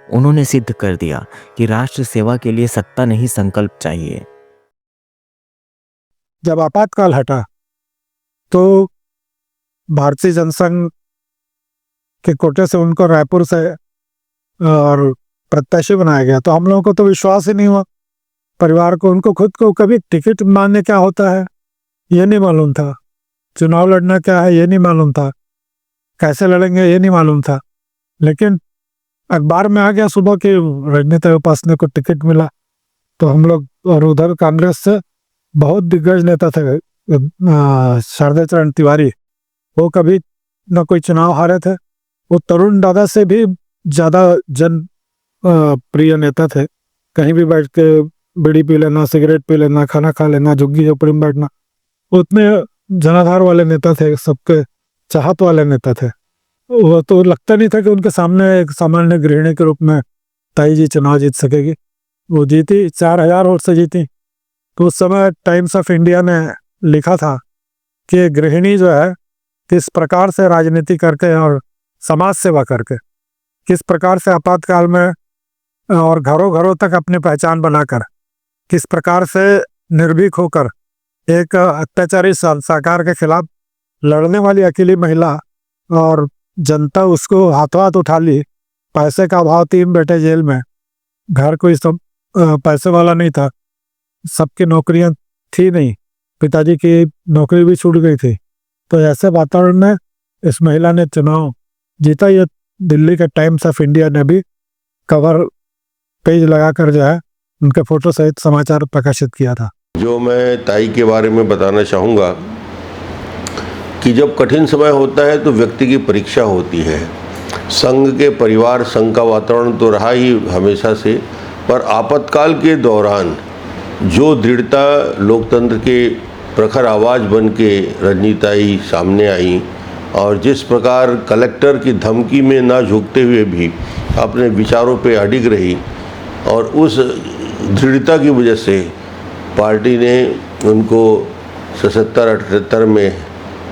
I: उन्होंने सिद्ध कर दिया कि राष्ट्र सेवा के लिए सत्ता नहीं, संकल्प चाहिए।
B: जब आपातकाल हटा तो भारतीय जनसंघ के कोटे से उनको रायपुर से और प्रत्याशी बनाया गया। तो हम लोगों को तो विश्वास ही नहीं हुआ, परिवार को, उनको खुद को कभी टिकट मांगने क्या होता है ये नहीं मालूम था, चुनाव लड़ना क्या है ये नहीं मालूम था, कैसे लड़ेंगे ये नहीं मालूम था। लेकिन अखबार में आ गया सुबह कि रजनी ताई उपासने को टिकट मिला। तो हम लोग, और उधर कांग्रेस से बहुत दिग्गज नेता थे, शारदा चरण तिवारी, वो कभी न कोई चुनाव हारे थे, वो तरुण दादा से भी ज़्यादा जन प्रिय नेता थे। कहीं भी बैठ के बीड़ी पी लेना, सिगरेट पी लेना, खाना खा लेना, झुग्गी झोपड़ी में बैठना, उतने जनाधार वाले नेता थे, सबके चाहत वाले नेता थे। वो तो लगता नहीं था कि उनके सामने एक सामान्य गृहिणी के रूप में ताई जी चुनाव जीत सकेगी। वो जीती, 4000 वोट से जीती। तो उस समय टाइम्स ऑफ इंडिया ने लिखा था कि गृहिणी जो है किस प्रकार से राजनीति करके और समाज सेवा करके, किस प्रकार से आपातकाल में और घरों घरों तक अपनी पहचान बनाकर, किस प्रकार से निर्भीक होकर एक अत्याचारी सरकार के खिलाफ लड़ने वाली अकेली महिला, और जनता उसको हाथों हाथ उठा ली। पैसे का अभाव, 3 बेटे जेल में, घर कोई सब पैसे वाला नहीं था, सबकी नौकरियां थी नहीं, पिताजी की नौकरी भी छूट गई थी। तो ऐसे वातावरण में इस महिला ने चुनाव जीता। ये दिल्ली के टाइम्स ऑफ इंडिया ने भी कवर पेज लगाकर जो है उनके फोटो सहित समाचार प्रकाशित किया था।
M: जो मैं ताई के बारे में बताना चाहूँगा कि जब कठिन समय होता है तो व्यक्ति की परीक्षा होती है। संघ के परिवार, संघ का वातावरण तो रहा ही हमेशा से, पर आपातकाल के दौरान जो दृढ़ता लोकतंत्र के प्रखर आवाज़ बन के रजनीताई सामने आई, और जिस प्रकार कलेक्टर की धमकी में ना झुकते हुए भी अपने विचारों पे अडिग रही, और उस दृढ़ता की वजह से पार्टी ने उनको 77-78 में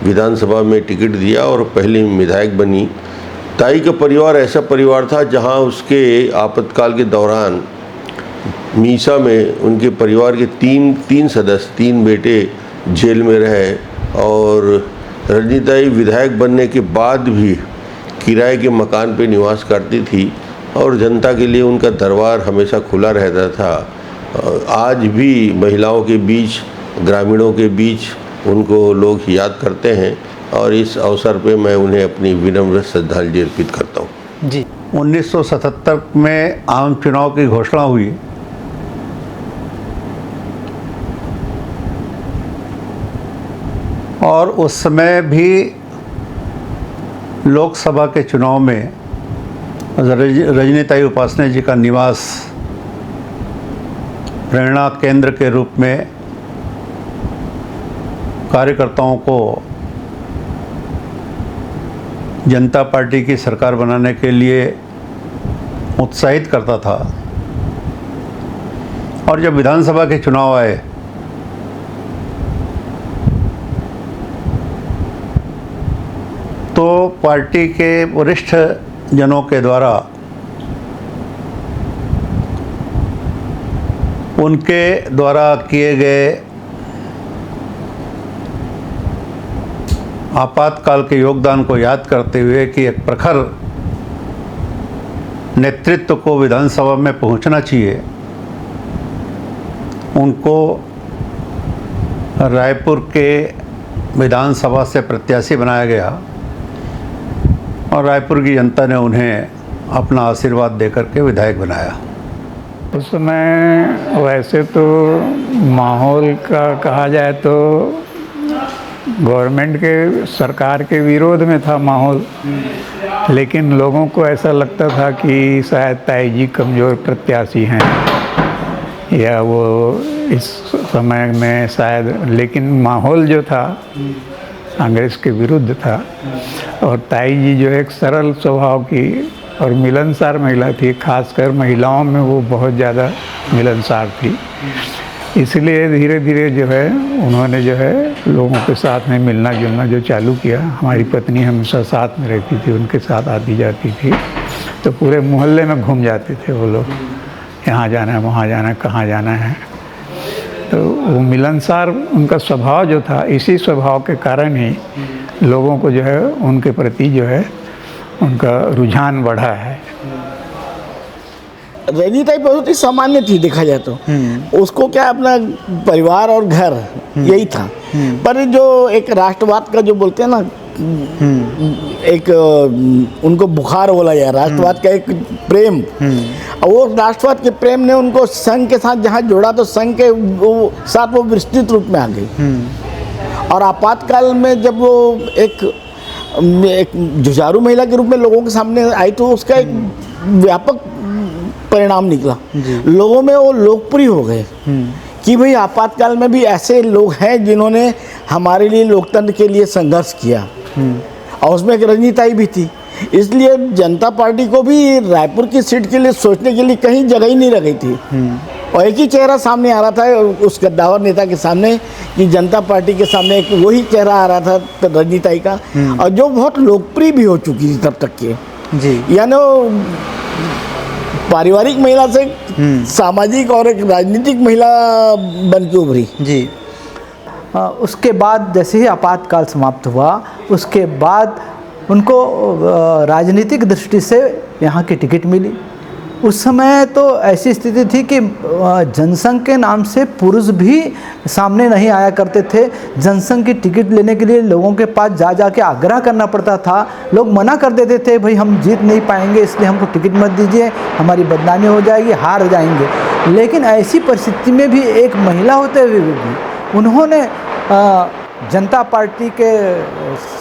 M: विधानसभा में टिकट दिया और पहली विधायक बनी। ताई का परिवार ऐसा परिवार था जहां उसके आपातकाल के दौरान मीसा में उनके परिवार के तीन सदस्य, 3 बेटे जेल में रहे, और रजनीताई विधायक बनने के बाद भी किराए के मकान पे निवास करती थी, और जनता के लिए उनका दरबार हमेशा खुला रहता था। आज भी महिलाओं के बीच, ग्रामीणों के बीच उनको लोग याद करते हैं, और इस अवसर पे मैं उन्हें अपनी विनम्र श्रद्धांजलि अर्पित करता हूँ।
J: जी
F: 1977 में आम चुनाव की घोषणा हुई, और उस समय भी लोकसभा के चुनाव में रजनीताई उपासने जी का निवास प्रेरणा केंद्र के रूप में कार्यकर्ताओं को जनता पार्टी की सरकार बनाने के लिए उत्साहित करता था। और जब विधानसभा के चुनाव आए तो पार्टी के वरिष्ठ जनों के द्वारा उनके द्वारा किए गए आपातकाल के योगदान को याद करते हुए कि एक प्रखर नेतृत्व को विधानसभा में पहुंचना चाहिए, उनको रायपुर के विधानसभा से प्रत्याशी बनाया गया, और रायपुर की जनता ने उन्हें अपना आशीर्वाद देकर के विधायक बनाया।
N: उस समय वैसे तो माहौल का कहा जाए तो गवर्नमेंट के, सरकार के विरोध में था माहौल, लेकिन लोगों को ऐसा लगता था कि शायद ताई जी कमज़ोर प्रत्याशी हैं, या वो इस समय में शायद, लेकिन माहौल जो था कांग्रेस के विरुद्ध था। और ताई जी जो एक सरल स्वभाव की और मिलनसार महिला थी, खासकर महिलाओं में वो बहुत ज़्यादा मिलनसार थी, इसलिए धीरे धीरे जो है उन्होंने जो है लोगों के साथ में मिलना जुलना जो चालू किया। हमारी पत्नी हमेशा साथ में रहती थी, उनके साथ आती जाती थी, तो पूरे मोहल्ले में घूम जाते थे वो लोग, यहाँ जाना है, वहाँ जाना है, कहाँ जाना है। तो वो मिलनसार उनका स्वभाव जो था, इसी स्वभाव के कारण ही लोगों को जो है उनके प्रति जो है उनका रुझान बढ़ा है।
D: रजनीताई बहुत ही सामान्य थी देखा जाए तो, उसको क्या अपना परिवार और घर यही था, पर जो एक राष्ट्रवाद का जो बोलते हैं ना, एक उनको बुखार बोला जाए, राष्ट्रवाद का एक प्रेम, और वो राष्ट्रवाद के प्रेम ने उनको संघ के साथ जहाँ जोड़ा तो संघ के साथ वो विस्तृत रूप में आ गई। और आपातकाल में जब वो एक जुझारू महिला के रूप में लोगों के सामने आई तो उसका एक व्यापक परिणाम निकला, लोगों में वो लोकप्रिय हो गए कि भाई आपातकाल में भी ऐसे लोग हैं जिन्होंने हमारे लिए लोकतंत्र के लिए संघर्ष किया और उसमें एक रजनीताई भी थी। इसलिए जनता पार्टी को भी रायपुर की सीट के लिए सोचने के लिए कहीं जगह ही नहीं रह गई थी और एक ही चेहरा सामने आ रहा था उस गद्दावर नेता के सामने कि जनता पार्टी के सामने एक वही चेहरा आ रहा था रजनीताई का और जो बहुत लोकप्रिय भी हो चुकी थी तब तक के जी, यानी पारिवारिक महिला से सामाजिक और एक राजनीतिक महिला बन के उभरी
J: जी। उसके बाद जैसे ही आपातकाल समाप्त हुआ उसके बाद उनको राजनीतिक दृष्टि से यहाँ की टिकट मिली। उस समय तो ऐसी स्थिति थी कि जनसंघ के नाम से पुरुष भी सामने नहीं आया करते थे। जनसंघ की टिकट लेने के लिए लोगों के पास जा के आग्रह करना पड़ता था। लोग मना कर देते थे, भाई हम जीत नहीं पाएंगे इसलिए हमको टिकट मत दीजिए, हमारी बदनामी हो जाएगी, हार जाएंगे। लेकिन ऐसी परिस्थिति में भी एक महिला होते हुए भी उन्होंने जनता पार्टी के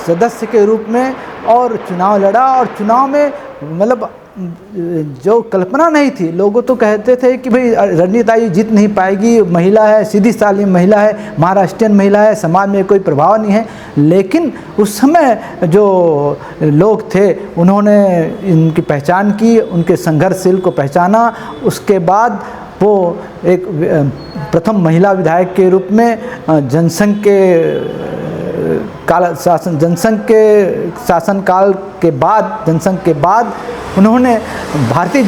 J: सदस्य के रूप में और चुनाव लड़ा और चुनाव में मतलब जो कल्पना नहीं थी, लोगों तो कहते थे कि भाई रजनीताई जीत नहीं पाएगी, महिला है, सीधी सादी महिला है, महाराष्ट्रियन महिला है, समाज में कोई प्रभाव नहीं है। लेकिन उस समय जो लोग थे उन्होंने इनकी पहचान की, उनके संघर्षशील को पहचाना। उसके बाद वो एक प्रथम महिला विधायक के रूप में जनसंघ के जनसंघ के शासनकाल के बाद जनसंघ के बाद उन्होंने भारतीय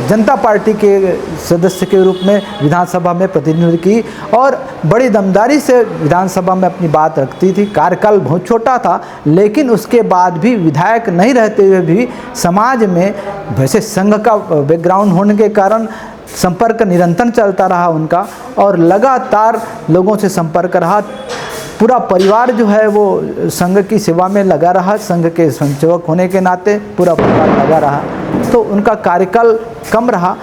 J: जनता पार्टी के सदस्य के रूप में विधानसभा में प्रतिनिधित्व की और बड़ी दमदारी से विधानसभा में अपनी बात रखती थी। कार्यकाल बहुत छोटा था लेकिन उसके बाद भी विधायक नहीं रहते हुए भी समाज में वैसे संघ का बैकग्राउंड होने के कारण संपर्क निरंतर चलता रहा उनका और लगातार लोगों से संपर्क रहा। पूरा परिवार जो है वो संघ की सेवा में लगा रहा, संघ के संसेवक होने के नाते पूरा परिवार लगा रहा। तो उनका कार्यकाल कम रहा,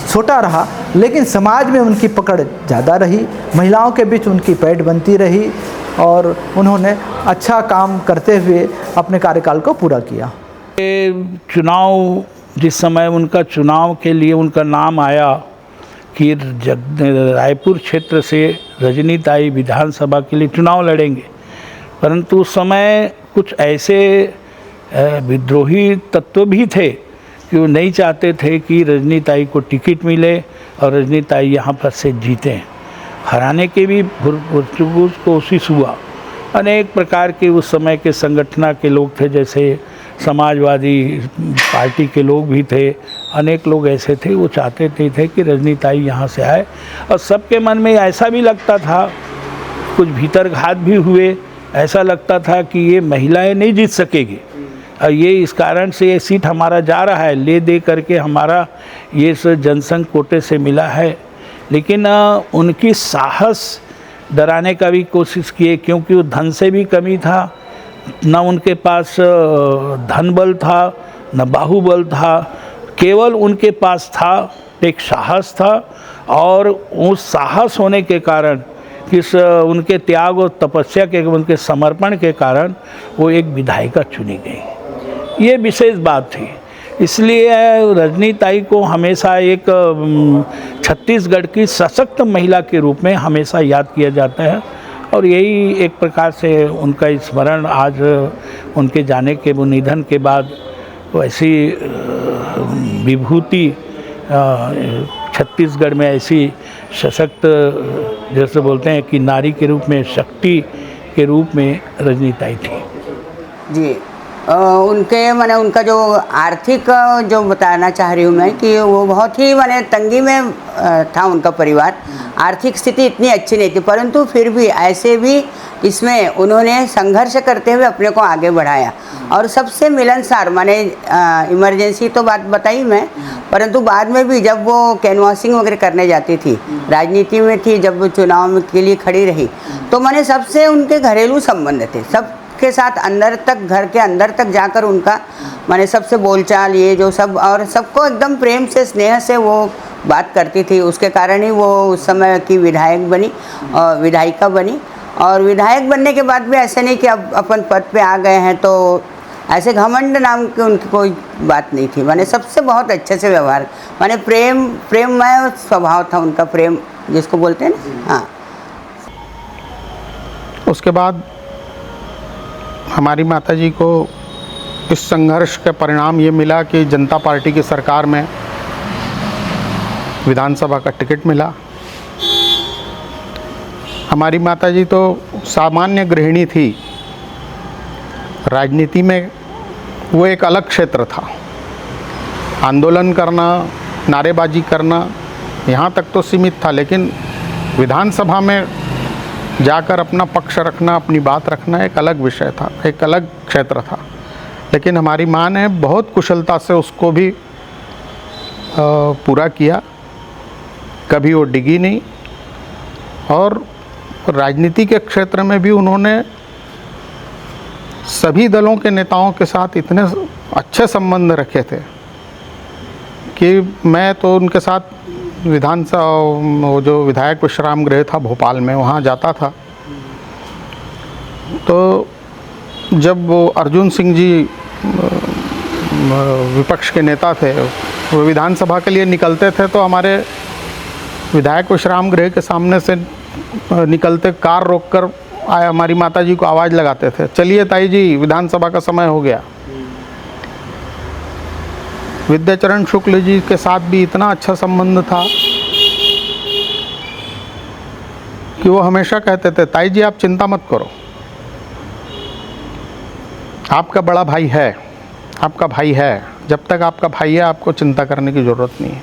J: छोटा रहा, लेकिन समाज में उनकी पकड़ ज़्यादा रही, महिलाओं के बीच उनकी पैठ बनती रही और उन्होंने अच्छा काम करते हुए अपने कार्यकाल को पूरा किया।
E: चुनाव जिस समय उनका चुनाव के लिए उनका नाम आया कि रायपुर क्षेत्र से रजनीताई विधानसभा के लिए चुनाव लड़ेंगे, परंतु उस समय कुछ ऐसे विद्रोही तत्व भी थे कि वो नहीं चाहते थे कि रजनीताई को टिकट मिले और रजनीताई यहाँ पर से जीतें। हराने की भी पुरजोर कोशिश हुआ। अनेक प्रकार के उस समय के संगठन के लोग थे, जैसे समाजवादी पार्टी के लोग भी थे, अनेक लोग ऐसे थे वो चाहते थे कि रजनीताई यहाँ से आए और सबके मन में ऐसा भी लगता था, कुछ भीतर घात भी हुए, ऐसा लगता था कि ये महिलाएं नहीं जीत सकेगी और ये इस कारण से ये सीट हमारा जा रहा है, ले दे करके हमारा ये जनसंघ कोटे से मिला है। लेकिन उनकी साहस डराने का भी कोशिश किए क्योंकि वो धन से भी कमी था, न उनके पास धन बल था न बाहुबल था, केवल उनके पास था एक साहस था और उस साहस होने के कारण किस उनके त्याग और तपस्या के उनके समर्पण के कारण वो एक विधायिका चुनी गई। ये विशेष बात थी। इसलिए रजनीताई को हमेशा एक छत्तीसगढ़ की सशक्त महिला के रूप में हमेशा याद किया जाता है और यही एक प्रकार से उनका स्मरण आज उनके जाने के निधन के बाद वैसी विभूति छत्तीसगढ़ में ऐसी सशक्त जैसे बोलते हैं कि नारी के रूप में, शक्ति के रूप में रजनीताई थी
O: जी। उनके माने उनका जो आर्थिक जो बताना चाह रही हूँ मैं कि वो बहुत ही माने तंगी में था उनका परिवार। आर्थिक स्थिति इतनी अच्छी नहीं थी, परंतु फिर भी ऐसे भी इसमें उन्होंने संघर्ष करते हुए अपने को आगे बढ़ाया और सबसे मिलनसार माने इमरजेंसी तो बात बताई मैं, परंतु बाद में भी जब वो कैनवासिंग वगैरह करने जाती थी, राजनीति में थी, जब वो चुनाव के लिए खड़ी रही तो माने सबसे उनके घरेलू संबंध थे, सब के साथ अंदर तक, घर के अंदर तक जाकर उनका माने सबसे बोलचाल ये जो सब और सबको एकदम प्रेम से स्नेह से वो बात करती थी। उसके कारण ही वो उस समय की विधायक बनी और विधायिका बनी। और विधायक बनने के बाद भी ऐसे नहीं कि अब अपन पद पे आ गए हैं तो ऐसे घमंड नाम की उनकी कोई बात नहीं थी। माने सबसे बहुत अच्छे से व्यवहार, माने प्रेममय स्वभाव था उनका, प्रेम जिसको बोलते हैं ना। हाँ,
A: उसके बाद हमारी माताजी को इस संघर्ष का परिणाम ये मिला कि जनता पार्टी की सरकार में विधानसभा का टिकट मिला। हमारी माताजी तो सामान्य गृहिणी थी, राजनीति में वो एक अलग क्षेत्र था। आंदोलन करना, नारेबाजी करना यहाँ तक तो सीमित था, लेकिन विधानसभा में जाकर अपना पक्ष रखना, अपनी बात रखना एक अलग विषय था, एक अलग क्षेत्र था। लेकिन हमारी माँ ने बहुत कुशलता से उसको भी पूरा किया, कभी वो डिगी नहीं। और राजनीति के क्षेत्र में भी उन्होंने सभी दलों के नेताओं के साथ इतने अच्छे संबंध रखे थे कि मैं तो उनके साथ विधानसभा, वो जो विधायक विश्राम गृह था भोपाल में, वहाँ जाता था। तो जब वो अर्जुन सिंह जी विपक्ष के नेता थे, वो विधानसभा के लिए निकलते थे, तो हमारे विधायक विश्राम गृह के सामने से निकलते कार रोककर हमारी माताजी को आवाज़ लगाते थे, चलिए ताई जी विधानसभा का समय हो गया। विद्याचरण शुक्ल जी के साथ भी इतना अच्छा संबंध था कि वो हमेशा कहते थे, ताई जी आप चिंता मत करो, आपका बड़ा भाई है, आपका भाई है, जब तक आपका भाई है आपको चिंता करने की ज़रूरत नहीं है।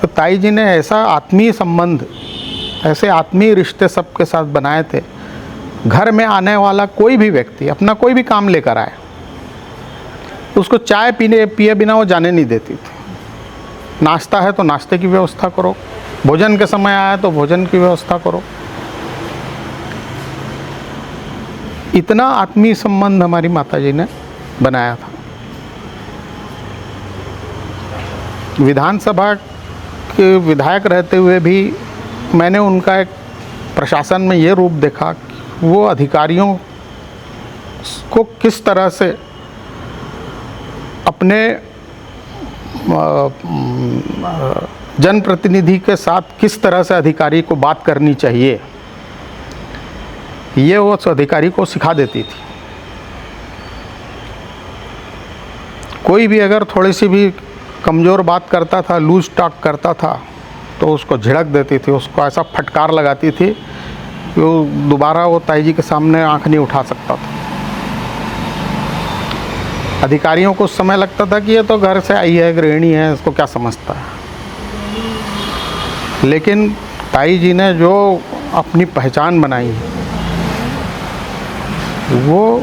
A: तो ताई जी ने ऐसा आत्मीय संबंध, ऐसे आत्मीय रिश्ते सबके साथ बनाए थे। घर में आने वाला कोई भी व्यक्ति अपना कोई भी काम लेकर आए, उसको चाय पिए बिना वो जाने नहीं देती थी। नाश्ता है तो नाश्ते की व्यवस्था करो, भोजन के समय आया तो भोजन की व्यवस्था करो। इतना आत्मीय संबंध हमारी माताजी ने बनाया था। विधानसभा के विधायक रहते हुए भी मैंने उनका एक प्रशासन में ये रूप देखा कि वो अधिकारियों को किस तरह से अपने जनप्रतिनिधि के साथ किस तरह से अधिकारी को बात करनी चाहिए, ये वो उस अधिकारी को सिखा देती थी। कोई भी अगर थोड़ी सी भी कमज़ोर बात करता था, लूज टॉक करता था, तो उसको झिड़क देती थी, उसको ऐसा फटकार लगाती थी कि वो दोबारा वो ताई जी के सामने आंख नहीं उठा सकता था। अधिकारियों को उस समय लगता था कि ये तो घर से आई है, गृहिणी है, इसको क्या समझता है। लेकिन ताई जी ने जो अपनी पहचान बनाई वो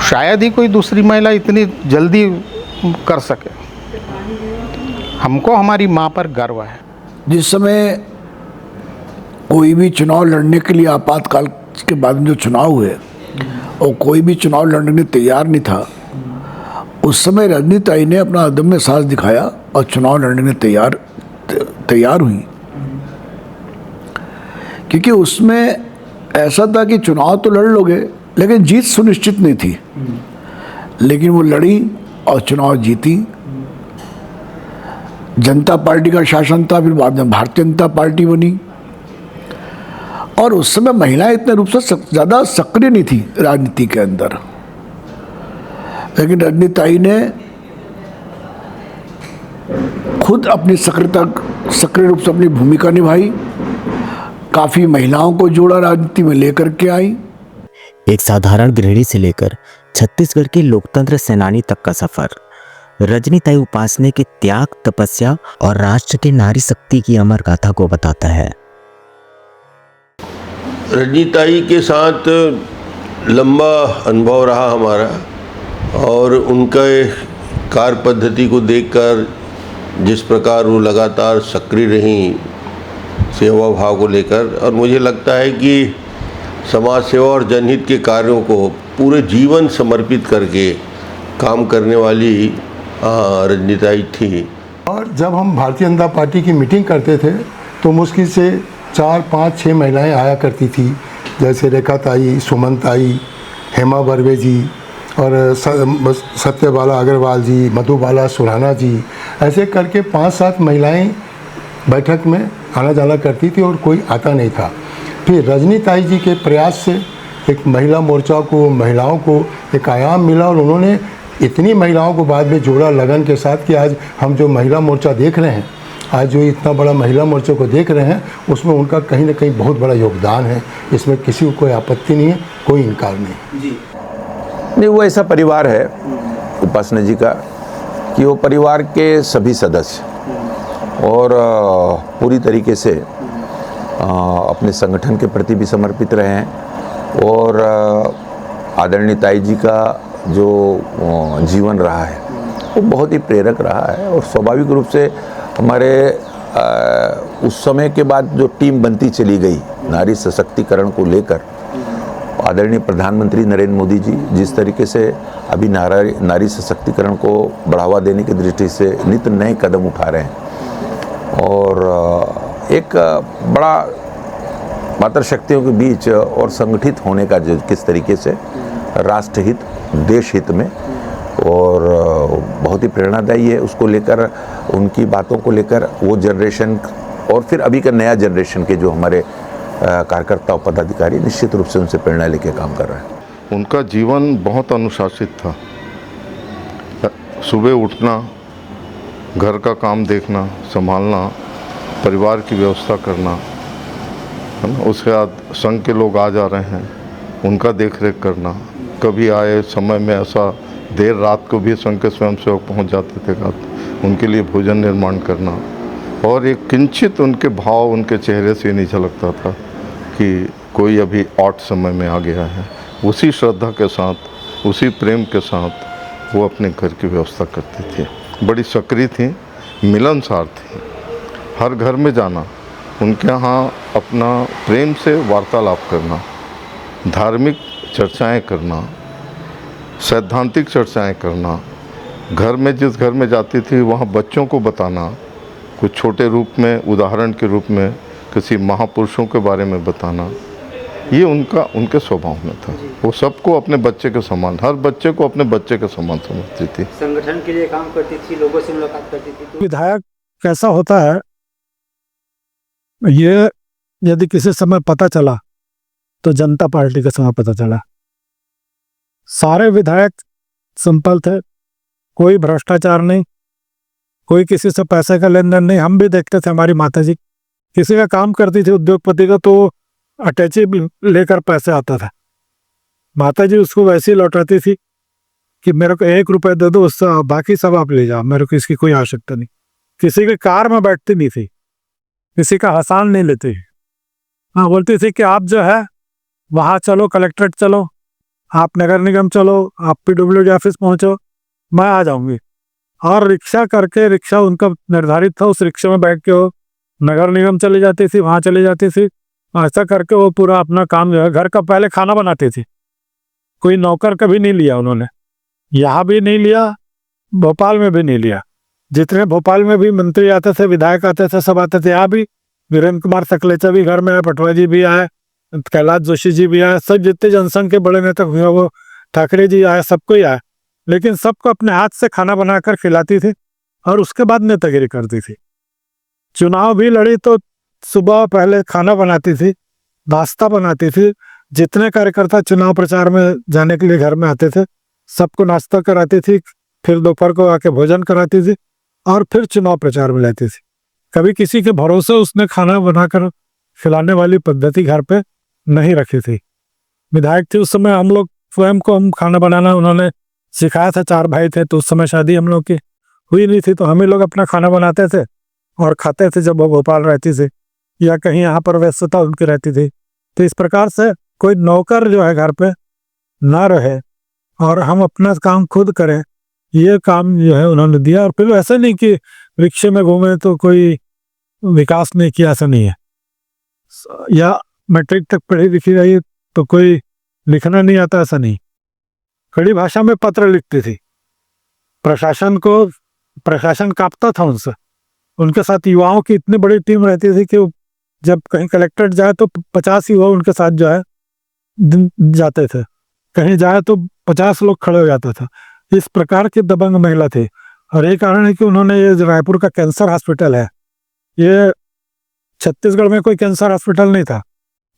A: शायद ही कोई दूसरी महिला इतनी जल्दी कर सके। हमको हमारी माँ पर गर्व है।
K: जिस समय कोई भी चुनाव लड़ने के लिए आपातकाल के बाद में जो चुनाव हुए और कोई भी चुनाव लड़ने के लिए तैयार नहीं था, उस समय रजनी ताई ने अपना अदम्य साहस दिखाया और चुनाव लड़ने में तैयार हुई। क्योंकि उसमें ऐसा था कि चुनाव तो लड़ लोगे लेकिन जीत सुनिश्चित नहीं थी, लेकिन वो लड़ी और चुनाव जीती। जनता पार्टी का शासन था, फिर बाद में भारतीय जनता पार्टी बनी। और उस समय महिलाएं इतने रूप से ज़्यादा सक्रिय नहीं थी राजनीति के अंदर, लेकिन रजनी ताई ने खुद अपनी सक्रिय रूप से अपनी भूमिका निभाई, काफ़ी महिलाओं को जोड़ा, राजनीति में लेकर के आई।
I: एक साधारण गृहिणी से लेकर छत्तीसगढ़ के लोकतंत्र सेनानी तक का सफर रजनी ताई उपासने के त्याग, तपस्या और राष्ट्र के नारी शक्ति की अमर गाथा को बताता है।
M: रजनी ताई के साथ लंबा अनुभव रहा हमारा, और उनका कार्य पद्धति को देखकर जिस प्रकार वो लगातार सक्रिय रहीं सेवा भाव को लेकर, और मुझे लगता है कि समाज सेवा और जनहित के कार्यों को पूरे जीवन समर्पित करके काम करने वाली रजनी ताई थी।
L: और जब हम भारतीय जनता पार्टी की मीटिंग करते थे तो मुश्किल से 4, 5, 6 महिलाएं आया करती थी, जैसे रेखा ताई, सुमन ताई, हेमा बर्वे जी और सत्यबाला अग्रवाल जी, मधुबाला सुराना जी, ऐसे करके 5-7 महिलाएं बैठक में आना जाना करती थी और कोई आता नहीं था। फिर रजनी ताई जी के प्रयास से एक महिला मोर्चा को, महिलाओं को एक आयाम मिला और उन्होंने इतनी महिलाओं को बाद में जोड़ा लगन के साथ कि आज हम जो महिला मोर्चा देख रहे हैं, आज जो इतना बड़ा महिला मोर्चा को देख रहे हैं, उसमें उनका कहीं ना कहीं बहुत बड़ा योगदान है। इसमें किसी को कोई आपत्ति नहीं है, कोई इनकार नहीं।
C: नहीं, वो ऐसा परिवार है उपासना जी का कि वो परिवार के सभी सदस्य और पूरी तरीके से अपने संगठन के प्रति भी समर्पित रहे हैं और आदरणीय ताई जी का जो जीवन रहा है वो बहुत ही प्रेरक रहा है। और स्वाभाविक रूप से हमारे उस समय के बाद जो टीम बनती चली गई नारी सशक्तिकरण को लेकर, आदरणीय प्रधानमंत्री नरेंद्र मोदी जी जिस तरीके से अभी नारी सशक्तिकरण को बढ़ावा देने की दृष्टि से नित नए कदम उठा रहे हैं और एक बड़ा मातृशक्तियों के बीच और संगठित होने का जो किस तरीके से राष्ट्रहित, देश हित में और बहुत ही प्रेरणादायी है। उसको लेकर, उनकी बातों को लेकर वो जनरेशन और फिर अभी का नया जनरेशन के जो हमारे कार्यकर्ता और पदाधिकारी निश्चित रूप से उनसे प्रेरणा लेके काम कर रहे हैं।
P: उनका जीवन बहुत अनुशासित था। सुबह उठना, घर का काम देखना, संभालना, परिवार की व्यवस्था करना, है ना। उसके बाद संघ के लोग आ जा रहे हैं, उनका देख रेख करना। कभी आए समय में ऐसा देर रात को भी संघ के स्वयंसेवक पहुँच जाते थे, उनके लिए भोजन निर्माण करना और एक किंचित उनके भाव उनके चेहरे से नहीं झलकता था कि कोई अभी ऑट समय में आ गया है। उसी श्रद्धा के साथ, उसी प्रेम के साथ वो अपने घर की व्यवस्था करती थी। बड़ी सक्रिय थी, मिलनसार थी। हर घर में जाना, उनके यहाँ अपना प्रेम से वार्तालाप करना, धार्मिक चर्चाएं करना, सैद्धांतिक चर्चाएं करना, घर में जिस घर में जाती थी वहाँ बच्चों को बताना, कुछ छोटे रूप में, उदाहरण के रूप में किसी महापुरुषों के बारे में बताना, ये उनके स्वभाव में था। वो सबको अपने बच्चे के समान, हर बच्चे को अपने बच्चे के समान समझती थी।
J: संगठन के लिए काम करती थी, लोगों से मुलाकात करती थी।
B: विधायक कैसा होता है ये यदि किसी समय पता चला तो जनता पार्टी के समय पता चला। सारे विधायक सिंपल थे, कोई भ्रष्टाचार नहीं, कोई किसी से पैसे का लेन देन नहीं। हम भी देखते थे, हमारी माताजी किसी का काम करती थी उद्योगपति का, तो अटैची लेकर पैसे आता था, माताजी उसको वैसे ही लौटाती थी कि मेरे को 1 रुपये दे दो, उससे बाकी सब आप ले जाओ, मेरे को इसकी कोई आवश्यकता नहीं। किसी के कार में बैठती नहीं थी, किसी का हसान नहीं लेती। हाँ, बोलती थी कि आप जो है वहाँ चलो, कलेक्ट्रेट चलो, आप नगर निगम चलो, आप PWD ऑफिस पहुँचो, मैं आ जाऊंगी। और रिक्शा करके, रिक्शा उनका निर्धारित था, उस रिक्शा में बैठ के वो नगर निगम चली जाती थी, वहाँ चली जाती थी। ऐसा करके वो पूरा अपना काम जो है, घर का पहले खाना बनाती थी। कोई नौकर कभी नहीं लिया उन्होंने, यहाँ भी नहीं लिया, भोपाल में भी नहीं लिया। जितने भोपाल में भी मंत्री आते थे, विधायक आते थे, सब आते थे। यहाँ भी वीरेंद्र कुमार सकलेचा भी घर में आए, पटवा जी भी आए, कैलाश जोशी जी भी आए, सब जितने जनसंघ के बड़े नेता हुए, वो ठाकरे जी आए, सबको ही आए। लेकिन सबको अपने हाथ से खाना बनाकर खिलाती थी और उसके बाद नेतागिरी करती थी। चुनाव भी लड़ी तो सुबह पहले खाना बनाती थी, नाश्ता बनाती थी। जितने कार्यकर्ता चुनाव प्रचार में जाने के लिए घर में आते थे, सबको नाश्ता कराती थी, फिर दोपहर को आके भोजन कराती थी और फिर चुनाव प्रचार में लेती थी। कभी किसी के भरोसे उसने खाना बनाकर खिलाने वाली पद्धति घर पे नहीं रखी थी। विधायक थी उस समय, हम लोग स्वयं को हम खाना बनाना उन्होंने सिखाया था। 4 भाई थे, तो उस समय शादी हम लोग की हुई नहीं थी, तो हम ही लोग अपना खाना बनाते थे और खाते थे जब वो भोपाल रहती थी या कहीं यहाँ पर व्यस्तता उनकी रहती थी। तो इस प्रकार से कोई नौकर जो है घर पे ना रहे और हम अपना काम खुद करें, ये काम जो है उन्होंने दिया। और फिर ऐसा नहीं कि रिक्शे में घूमे तो कोई विकास नहीं किया, ऐसा नहीं है। या मैट्रिक तक पढ़ी लिखी रही तो कोई लिखना नहीं आता, ऐसा नहीं। खड़ी भाषा में पत्र लिखती थी, प्रशासन कांपता था उनसे। उनके साथ युवाओं की इतनी बड़ी टीम रहती थी कि जब कहीं कलेक्ट्रेट जाए तो 50 युवा उनके साथ जो है जाते थे, कहीं जाए तो 50 लोग खड़े हो जाते थे। इस प्रकार की दबंग महिला थी। और एक कारण है कि उन्होंने ये रायपुर का कैंसर हॉस्पिटल है, ये छत्तीसगढ़ में कोई कैंसर हॉस्पिटल नहीं था।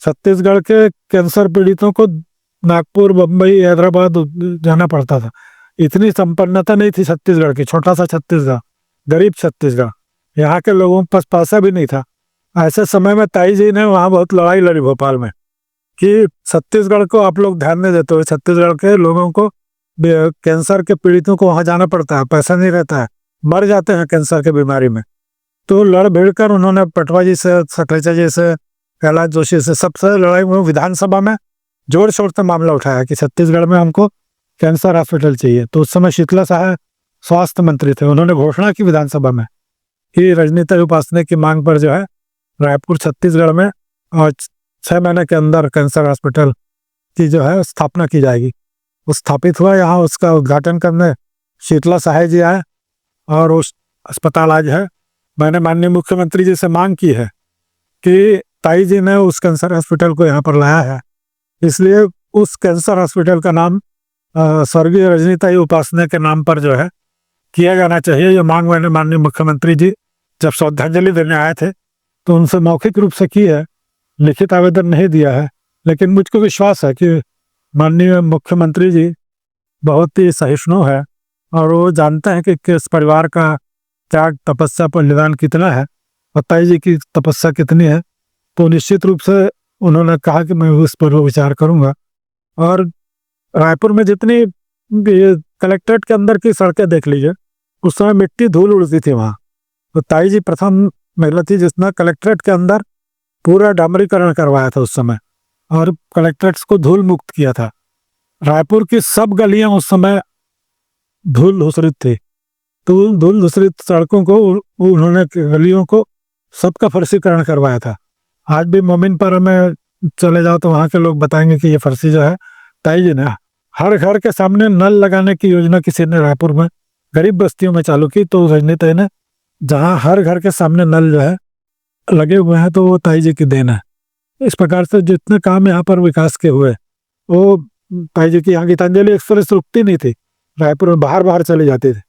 B: छत्तीसगढ़ के कैंसर पीड़ितों को नागपुर, बम्बई, हैदराबाद जाना पड़ता था। इतनी संपन्नता नहीं थी छत्तीसगढ़ की, छोटा सा छत्तीसगढ़, गरीब छत्तीसगढ़, यहाँ के लोगों के पास पैसा भी नहीं था। ऐसे समय में ताई जी ने वहाँ बहुत लड़ाई लड़ी भोपाल में कि छत्तीसगढ़ को आप लोग ध्यान नहीं देते हो, छत्तीसगढ़ के लोगों को, कैंसर के पीड़ितों को वहाँ जाना पड़ता है, पैसा नहीं रहता है, मर जाते हैं कैंसर की बीमारी में। तो लड़ भिड़ कर उन्होंने पटवा जी से, सकलेचा जी से, कैलाश जोशी से, सबसे लड़ाई में विधानसभा में जोर शोर से मामला उठाया कि छत्तीसगढ़ में हमको कैंसर हॉस्पिटल चाहिए। तो उस समय शीतला साह स्वास्थ्य मंत्री थे, उन्होंने घोषणा की विधानसभा में कि रजनीताई उपासने की मांग पर जो है रायपुर छत्तीसगढ़ में और 6 महीने के अंदर कैंसर हॉस्पिटल की जो है स्थापना की जाएगी। वो स्थापित हुआ, यहाँ उसका उद्घाटन करने शीतला साह जी आए और उस अस्पताल आज है। मैंने माननीय मुख्यमंत्री जी से मांग की है कि ताई जी ने उस कैंसर हॉस्पिटल को यहाँ पर लाया है, इसलिए उस कैंसर हॉस्पिटल का नाम स्वर्गीय रजनीताई उपासने के नाम पर जो है किया जाना चाहिए। ये मांग मैंने माननीय मुख्यमंत्री जी जब श्रद्धांजलि देने आए थे तो उनसे मौखिक रूप से की है, लिखित आवेदन नहीं दिया है। लेकिन मुझको विश्वास है कि माननीय मुख्यमंत्री जी बहुत ही सहिष्णु है और वो जानते हैं कि किस परिवार का त्याग, तपस्या, बलिदान कितना है और ताई जी की तपस्या कितनी है। तो निश्चित रूप से उन्होंने कहा कि मैं उस पर विचार करूंगा। और रायपुर में जितनी कलेक्ट्रेट के अंदर की सड़कें देख लीजिए, उस समय मिट्टी धूल उड़ती थी वहाँ। तो ताई जी प्रथम महिला थी जिसने कलेक्ट्रेट के अंदर पूरा डामरीकरण करवाया था उस समय और कलेक्ट्रेट्स को धूल मुक्त किया था। रायपुर की सब गलियां उस समय धूल धूसरित थी, तो धूल धूसरित सड़कों को उन्होंने, गलियों को सबका फर्शीकरण करवाया था। आज भी मोमिनपुर में चले जाओ तो वहाँ के लोग बताएंगे कि ये फर्शी जो है ताई जी ने हर घर के सामने नल लगाने की योजना किसी ने रायपुर में गरीब बस्तियों में चालू की, तो रजनीताई ने, जहाँ हर घर के सामने नल जो है लगे हुए हैं, तो वो ताई जी की देन है। इस प्रकार से जितने काम यहाँ पर विकास के हुए वो ताई जी की। यहाँ गीतांजलि एक्सप्रेस रुकती नहीं थी, रायपुर में बाहर बाहर चले जाते थे।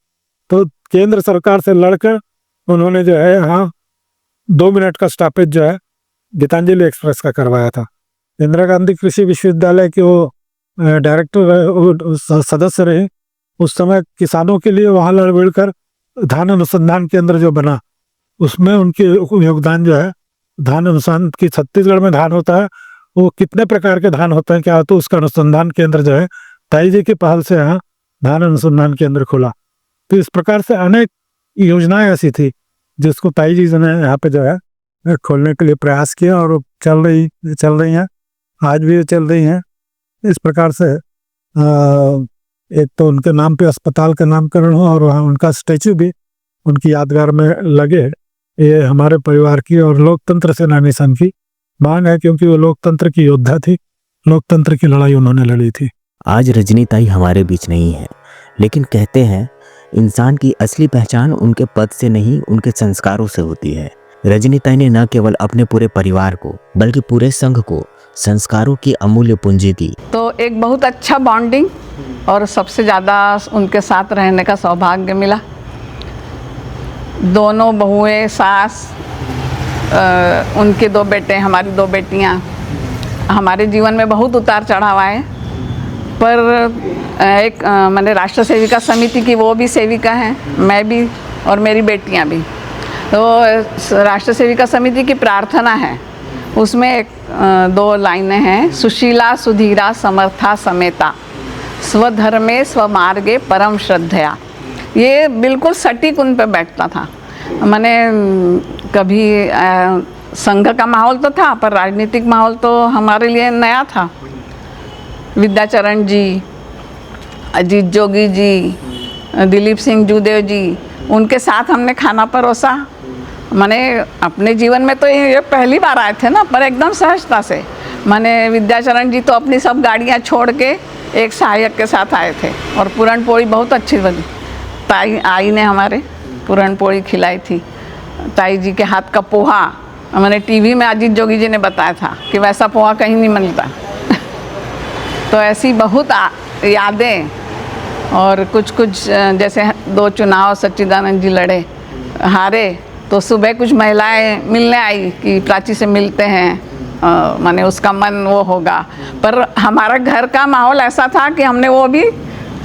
B: तो केंद्र सरकार से लड़कर उन्होंने जो है यहाँ 2 मिनट का स्टॉपेज जो है गीतांजलि एक्सप्रेस का करवाया था। इंदिरा गांधी कृषि विश्वविद्यालय के वो डायरेक्टर सदस्य रहे। उस समय किसानों के लिए वहाँ लड़ भिड़ कर धान अनुसंधान केंद्र जो बना, उसमें उनके योगदान जो है, धान अनुसंधान की, छत्तीसगढ़ में धान होता है, वो कितने प्रकार के धान होते हैं क्या, तो उसका अनुसंधान केंद्र जो है ताई जी की पहल से यहाँ धान अनुसंधान केंद्र खुला। तो इस प्रकार से अनेक योजनाएं ऐसी थी जिसको ताई जी ने यहाँ पे जो है खोलने के लिए प्रयास किया और चल रही हैं, आज भी चल रही हैं। इस प्रकार से एक तो उनके नाम पे अस्पताल का नामकरण हो और वहाँ उनका स्टैचू भी उनकी यादगार में लगे, ये हमारे परिवार की और लोकतंत्र सेनानी संघ की मांग है, क्योंकि वो लोकतंत्र की योद्धा थी, लोकतंत्र की लड़ाई उन्होंने लड़ी थी।
I: आज रजनीताई हमारे बीच नहीं है, लेकिन कहते हैं इंसान की असली पहचान उनके पद से नहीं, उनके संस्कारों से होती है। रजनीताई ने न केवल अपने पूरे परिवार को बल्कि पूरे संघ को संस्कारों की अमूल्य पूंजी दी।
G: तो एक बहुत अच्छा बॉन्डिंग और सबसे ज़्यादा उनके साथ रहने का सौभाग्य मिला। दोनों बहुएं, सास, उनके 2 बेटे, हमारी 2 बेटियां, हमारे जीवन में बहुत उतार चढ़ाव आए। पर एक मैंने राष्ट्र सेविका समिति की वो भी सेविका हैं, मैं भी और मेरी बेटियां भी। तो राष्ट्र सेविका समिति की प्रार्थना है, उसमें 2 लाइनें हैं, सुशीला सुधीरा समर्था समेता, स्वधर्मे स्वमार्गे परम श्रद्धया। ये बिल्कुल सटीक उन पे बैठता था। मैंने कभी संघ का माहौल तो था, पर राजनीतिक माहौल तो हमारे लिए नया था। विद्याचरण जी, अजीत जोगी जी, दिलीप सिंह जूदेव जी, उनके साथ हमने खाना परोसा। मैंने अपने जीवन में तो ये पहली बार आए थे ना, पर एकदम सहजता से। मैंने विद्याचरण जी तो अपनी सब गाड़ियाँ छोड़ के एक सहायक के साथ आए थे और पूरण पोड़ी बहुत अच्छी बनी। ताई आई ने हमारे पूरण पोड़ी खिलाई थी। ताई जी के हाथ का पोहा, मैंने टीवी में अजीत जोगी जी ने बताया था कि वैसा पोहा कहीं नहीं मिलता। तो ऐसी बहुत यादें। और कुछ जैसे 2 चुनाव सच्चिदानंद जी लड़े, हारे, तो सुबह कुछ महिलाएं मिलने आई कि प्राची से मिलते हैं, माने उसका मन वो होगा। पर हमारा घर का माहौल ऐसा था कि हमने वो भी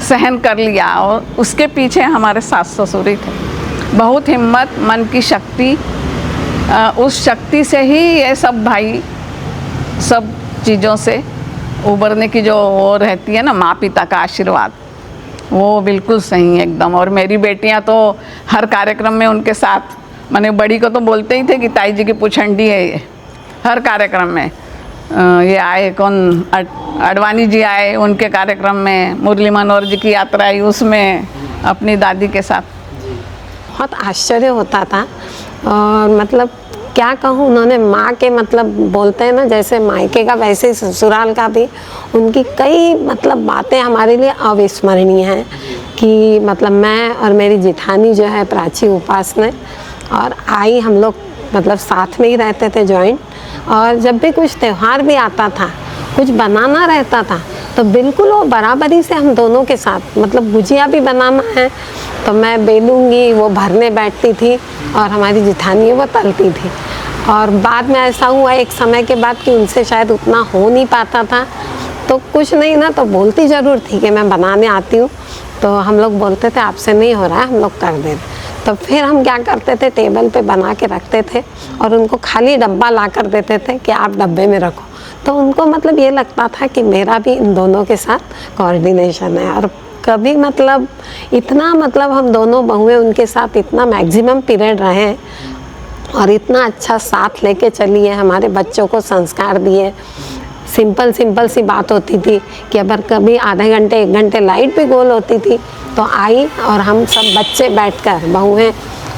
G: सहन कर लिया। और उसके पीछे हमारे सास ससुर ही थे। बहुत हिम्मत, मन की शक्ति, उस शक्ति से ही ये सब भाई सब चीज़ों से उबरने की जो वो रहती है ना, माँ पिता का आशीर्वाद, वो बिल्कुल सही है एकदम। और मेरी बेटियां तो हर कार्यक्रम में उनके साथ, मैंने बड़ी को तो बोलते ही थे कि ताई जी की पुछंडी है ये, हर कार्यक्रम में। ये आए कौन, अडवाणी जी आए उनके कार्यक्रम में, मुरली मनोहर जी की यात्रा आई उसमें अपनी दादी के साथ।
H: बहुत आश्चर्य होता था। और मतलब क्या कहूँ, उन्होंने माँ के मतलब बोलते हैं ना जैसे मायके का वैसे ही ससुराल का भी, उनकी कई मतलब बातें हमारे लिए अविस्मरणीय हैं। कि मतलब मैं और मेरी जिठानी जो है प्राची उपासना और आई, हम लोग मतलब साथ में ही रहते थे जॉइंट। और जब भी कुछ त्यौहार भी आता था, कुछ बनाना रहता था, तो बिल्कुल वो बराबरी से हम दोनों के साथ, मतलब गुजिया भी बनाना है तो मैं बेलूँगी, वो भरने बैठती थी और हमारी जिठानी वो तलती थी। और बाद में ऐसा हुआ एक समय के बाद कि उनसे शायद उतना हो नहीं पाता था, तो कुछ नहीं ना तो बोलती ज़रूर थी कि मैं बनाने आती हूँ। तो हम लोग बोलते थे आपसे नहीं हो रहा है, हम लोग कर देते। तो फिर हम क्या करते थे, टेबल पे बना के रखते थे और उनको खाली डब्बा ला कर देते थे कि आप डब्बे में रखो। तो उनको मतलब ये लगता था कि मेरा भी इन दोनों के साथ कोऑर्डिनेशन है। और कभी मतलब इतना मतलब हम दोनों बहुएं उनके साथ इतना मैक्सिमम पीरियड रहे और इतना अच्छा साथ लेके चली है, हमारे बच्चों को संस्कार दिए। सिंपल सी बात होती थी कि अगर कभी आधे घंटे 1 घंटे लाइट भी गोल होती थी तो आई और हम सब बच्चे बैठकर बहुएं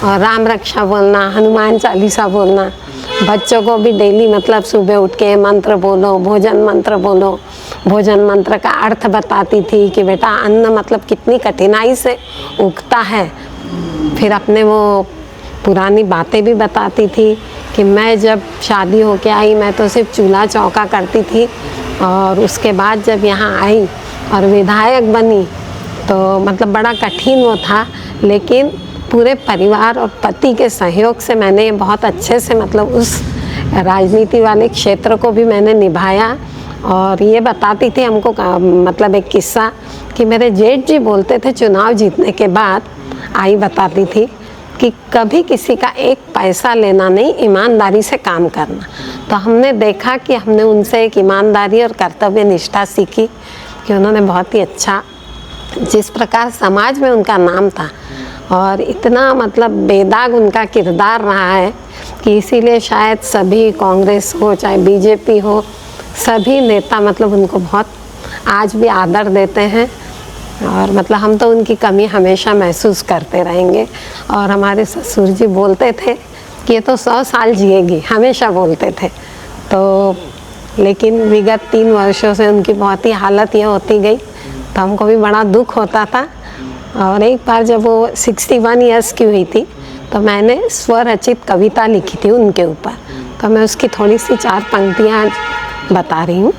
H: और राम रक्षा बोलना, हनुमान चालीसा बोलना, बच्चों को भी डेली मतलब सुबह उठ के मंत्र बोलो, भोजन मंत्र बोलो। भोजन मंत्र का अर्थ बताती थी कि बेटा अन्न मतलब कितनी कठिनाई से उगता है। फिर अपने वो पुरानी बातें भी बताती थी कि मैं जब शादी होके आई मैं तो सिर्फ चूल्हा चौका करती थी, और उसके बाद जब यहाँ आई और विधायक बनी तो मतलब बड़ा कठिन वो था, लेकिन पूरे परिवार और पति के सहयोग से मैंने बहुत अच्छे से मतलब उस राजनीति वाले क्षेत्र को भी मैंने निभाया। और ये बताती थी हमको मतलब एक किस्सा कि मेरे जेठ जी बोलते थे चुनाव जीतने के बाद, आई बताती थी कि कभी किसी का 1 पैसा लेना नहीं, ईमानदारी से काम करना। तो हमने देखा कि हमने उनसे एक ईमानदारी और कर्तव्य निष्ठा सीखी कि उन्होंने बहुत ही अच्छा, जिस प्रकार समाज में उनका नाम था और इतना मतलब बेदाग उनका किरदार रहा है कि इसीलिए शायद सभी कांग्रेस हो चाहे बीजेपी हो, सभी नेता मतलब उनको बहुत आज भी आदर देते हैं। और मतलब हम तो उनकी कमी हमेशा महसूस करते रहेंगे। और हमारे ससुर जी बोलते थे कि ये तो 100 साल जिएगी, हमेशा बोलते थे। तो लेकिन विगत 3 वर्षों से उनकी बहुत ही हालत ये होती गई, तो हमको भी बड़ा दुख होता था। और एक बार जब वो 61 ईयर्स की हुई थी तो मैंने स्वरचित कविता लिखी थी उनके ऊपर, तो मैं उसकी थोड़ी सी 4 पंक्तियाँ बता रही हूँ।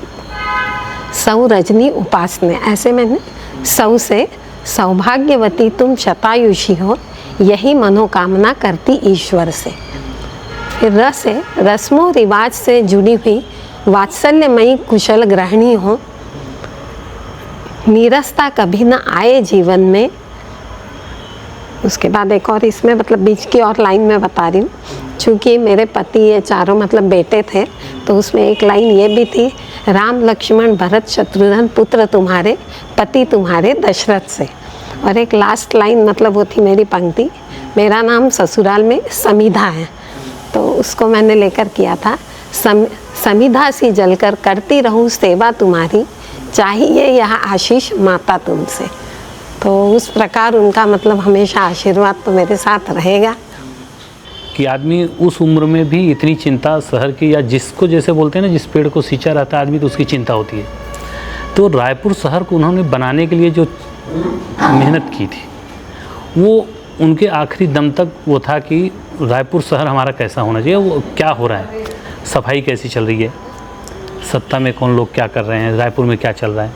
H: सौ रजनी उपासने, ऐसे मैंने सौ से सौभाग्यवती तुम शतायुषी हो, यही मनोकामना करती ईश्वर से। फिर रस है, रस्मों रिवाज से जुड़ी हुई वात्सल्यमयी कुशल गृहिणी हो, नीरसता कभी न आए जीवन में। उसके बाद एक और इसमें मतलब बीच की और लाइन में बता रही हूँ, चूँकि मेरे पति ये चारों मतलब बेटे थे, तो उसमें एक लाइन ये भी थी, राम लक्ष्मण भरत शत्रुघ्न पुत्र तुम्हारे, पति तुम्हारे दशरथ से। और एक लास्ट लाइन मतलब वो थी मेरी पंक्ति, मेरा नाम ससुराल में समिधा है, तो उसको मैंने लेकर किया था, समिधा सी जलकर करती रहूं सेवा तुम्हारी, चाहिए यह आशीष माता तुमसे। तो उस प्रकार उनका मतलब हमेशा आशीर्वाद तो मेरे साथ रहेगा।
E: कि आदमी उस उम्र में भी इतनी चिंता शहर की, या जिसको जैसे बोलते हैं ना, जिस पेड़ को सींचा रहता है आदमी तो उसकी चिंता होती है। तो रायपुर शहर को उन्होंने बनाने के लिए जो मेहनत की थी, वो उनके आखिरी दम तक वो था कि रायपुर शहर हमारा कैसा होना चाहिए, वो क्या हो रहा है, सफाई कैसी चल रही है, सत्ता में कौन लोग क्या कर रहे हैं, रायपुर में क्या चल रहा है,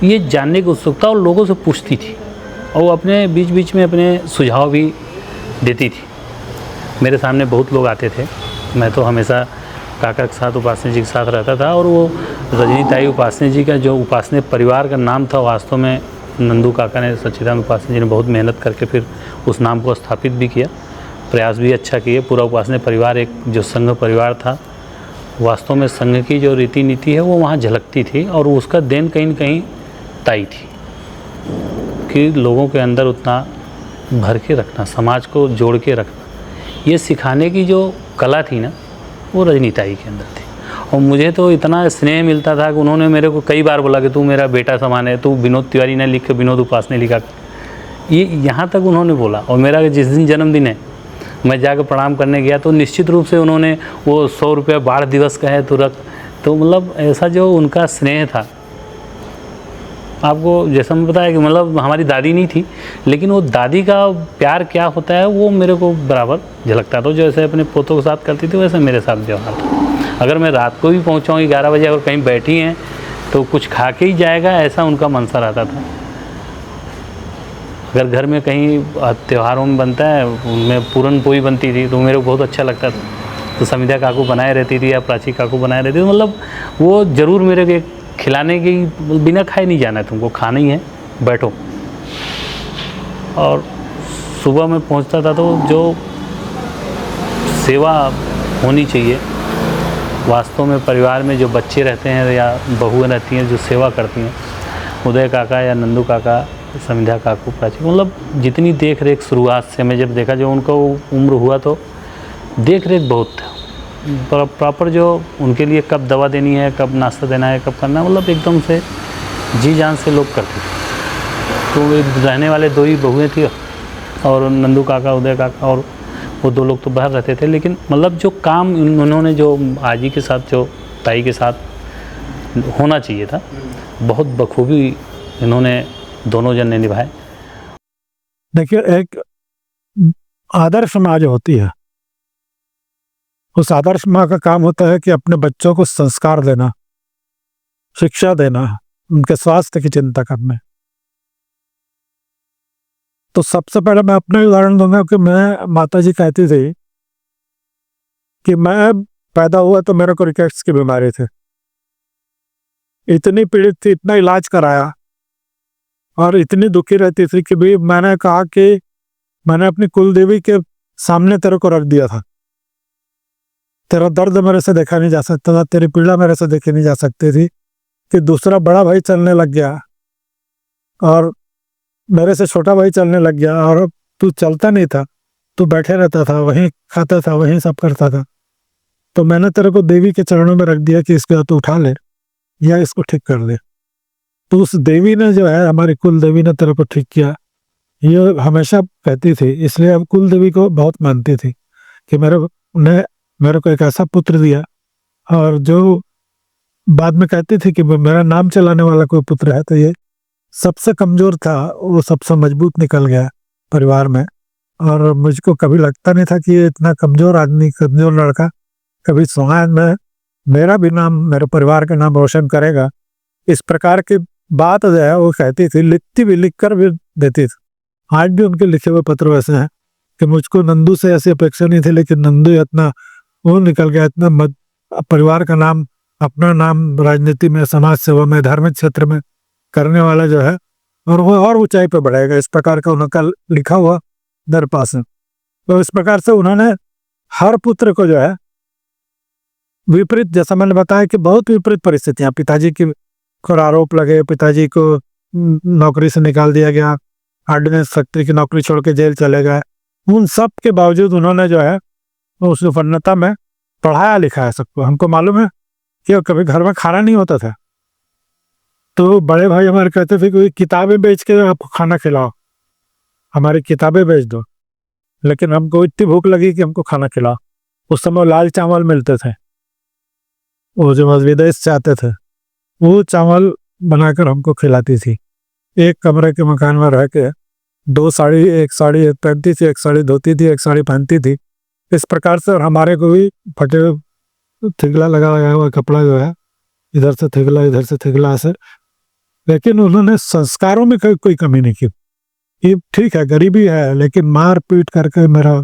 E: ये जानने की उत्सुकता और लोगों से पूछती थी, और वो अपने बीच बीच में अपने सुझाव भी देती थी।
Q: मेरे सामने बहुत लोग आते थे। मैं तो हमेशा काका के साथ उपासनी जी के साथ रहता था, और वो रजनी ताई उपासनी जी का जो उपासनी परिवार का नाम था, वास्तव में नंदू काका ने, सच्चिदानंद उपासनी जी ने बहुत मेहनत करके फिर उस नाम को स्थापित भी किया, प्रयास भी अच्छा किए। पूरा उपासनी परिवार एक जो संघ परिवार था, वास्तव में संघ की जो रीति नीति है वो वहाँ झलकती थी, और उसका देन कहीं न कहीं ताई थी कि लोगों के अंदर उतना भर के रखना, समाज को जोड़ के रखना, ये सिखाने की जो कला थी ना, वो रजनी ताई के अंदर थी। और मुझे तो इतना स्नेह मिलता था कि उन्होंने मेरे को कई बार बोला कि तू मेरा बेटा समान है, तू विनोद तिवारी ने लिख के विनोद उपासने लिखा, ये यहाँ तक उन्होंने बोला। और मेरा जिस दिन जन्मदिन है, मैं जाकर प्रणाम करने गया तो निश्चित रूप से उन्होंने वो 100 रुपया बाढ़ दिवस का है तो रख, तो मतलब ऐसा जो उनका स्नेह था, आपको जैसा मैं बताया कि मतलब हमारी दादी नहीं थी, लेकिन वो दादी का प्यार क्या होता है वो मेरे को बराबर झलकता था। जैसे अपने पोतों के साथ करती थी, वैसे मेरे साथ व्यवहार था। अगर मैं रात को भी पहुँचाऊँ 11 बजे, अगर कहीं बैठी हैं तो कुछ खा के ही जाएगा, ऐसा उनका मनसा रहता था। अगर घर में कहीं त्योहारों में बनता है, उनमें पूरन पोई बनती थी तो मेरे को बहुत अच्छा लगता था, तो समिधा काकू बनाए रहती थी या प्राची काकू बनाए रहती थी, मतलब वो ज़रूर मेरे को खिलाने की, बिना खाए नहीं जाना है तुमको, खाना ही है, बैठो। और सुबह में पहुंचता था तो जो सेवा होनी चाहिए, वास्तव में परिवार में जो बच्चे रहते हैं या बहुएं रहती हैं जो सेवा करती हैं, उदय काका या नंदू काका, समिधा काकू, प्राची, मतलब जितनी देख रेख शुरुआत से मैं जब देखा, जो उनको उम्र हुआ तो देख रेख बहुत था प्रॉपर, जो उनके लिए कब दवा देनी है, कब नाश्ता देना है, कब करना, मतलब एकदम से जी जान से लोग करते थे। तो रहने वाले 2 ही बहुएं थी, और नंदू काका, उदय काका, और वो 2 लोग तो बाहर रहते थे। लेकिन मतलब जो काम उन्होंने जो आजी के साथ, जो ताई के साथ होना चाहिए था, बहुत बखूबी इन्होंने दोनों जन ने निभाए।
B: देखिए, एक आदर्श माँ जो होती है, उस आदर्श माँ का काम होता है कि अपने बच्चों को संस्कार देना, शिक्षा देना, उनके स्वास्थ्य की चिंता करना। तो सबसे पहले मैं अपना उदाहरण दूंगा कि मैं, माता जी कहती थी कि मैं पैदा हुआ तो मेरे को रिकेट्स की बीमारी थी, इतनी पीड़ित थी, इतना इलाज कराया और इतनी दुखी रहती थी कि भी मैंने कहा कि मैंने अपनी कुल देवी के सामने तेरे को रख दिया था, तेरा दर्द मेरे से देखा नहीं जा सकता था, तेरी पीड़ा मेरे से देखी नहीं जा सकती थी, कि दूसरा बड़ा भाई चलने लग गया और मेरे से छोटा भाई चलने लग गया, और अब तू चलता नहीं था, तू बैठे रहता था, वहीं खाता था, वहीं सब करता था, तो मैंने तेरे को देवी के चरणों में रख दिया कि इसको तू उठा ले या इसको ठीक कर दे। तो उस देवी ने जो है, हमारी कुल देवी ने तेरे को ठीक किया, ये हमेशा कहती थी। इसलिए अब कुल देवी को बहुत मानती थी कि मेरे को एक ऐसा पुत्र दिया, और जो बाद में कहती थी कि मेरा नाम चलाने वाला कोई पुत्र है, तो ये सबसे कमजोर था, वो सबसे मजबूत निकल गया परिवार में। और मुझको कभी लगता नहीं था कि ये इतना कमजोर आदमी, कमजोर लड़का कभी समाज में मेरा भी नाम, मेरे परिवार का नाम रोशन करेगा। इस प्रकार की बात जो है वो कहती थी, लिखती भी, लिख कर भी देती थी। आज भी उनके लिखे हुए पत्र वैसे हैं कि मुझको नंदू से ऐसी अपेक्षा नहीं थी, लेकिन नंदू इतना वो निकल गया, इतना परिवार का नाम, अपना नाम राजनीति में, समाज सेवा में, धार्मिक क्षेत्र में करने वाला जो है, और वो और ऊंचाई पर बढ़ेगा, इस प्रकार का उनका लिखा हुआ मेरे पास है। तो इस प्रकार से उन्होंने हर पुत्र को जो है विपरीत, जैसा मैंने बताया कि बहुत विपरीत परिस्थितियां, पिताजी की को आरोप लगे, पिताजी को नौकरी से निकाल दिया गया, ऑर्डिनेंस फैक्ट्री की नौकरी छोड़ के जेल चले गए, उन सब के बावजूद उन्होंने जो है उस विपन्नता में पढ़ाया लिखाया सबको। हमको मालूम है कि कभी घर में खाना नहीं होता था, तो बड़े भाई हमारे कहते थे कि किताबें बेच के आपको खाना खिलाओ, हमारी किताबें बेच दो, लेकिन हमको इतनी भूख लगी कि हमको खाना खिलाओ। उस समय लाल चावल मिलते थे, वो जो विदेश से आते थे, वो चावल बनाकर हमको खिलाती थी। एक कमरे के मकान में रह के 2 साड़ी, एक साड़ी पहनती थी, एक साड़ी धोती थी, एक साड़ी पहनती थी। इस प्रकार से हमारे को भी फटे थिगला लगा हुआ कपड़ा जो है, इधर से थिगला, इधर से थिगला ऐसे, लेकिन उन्होंने संस्कारों में कोई कमी नहीं की। ये ठीक है, गरीबी है, लेकिन मार पीट करके मेरा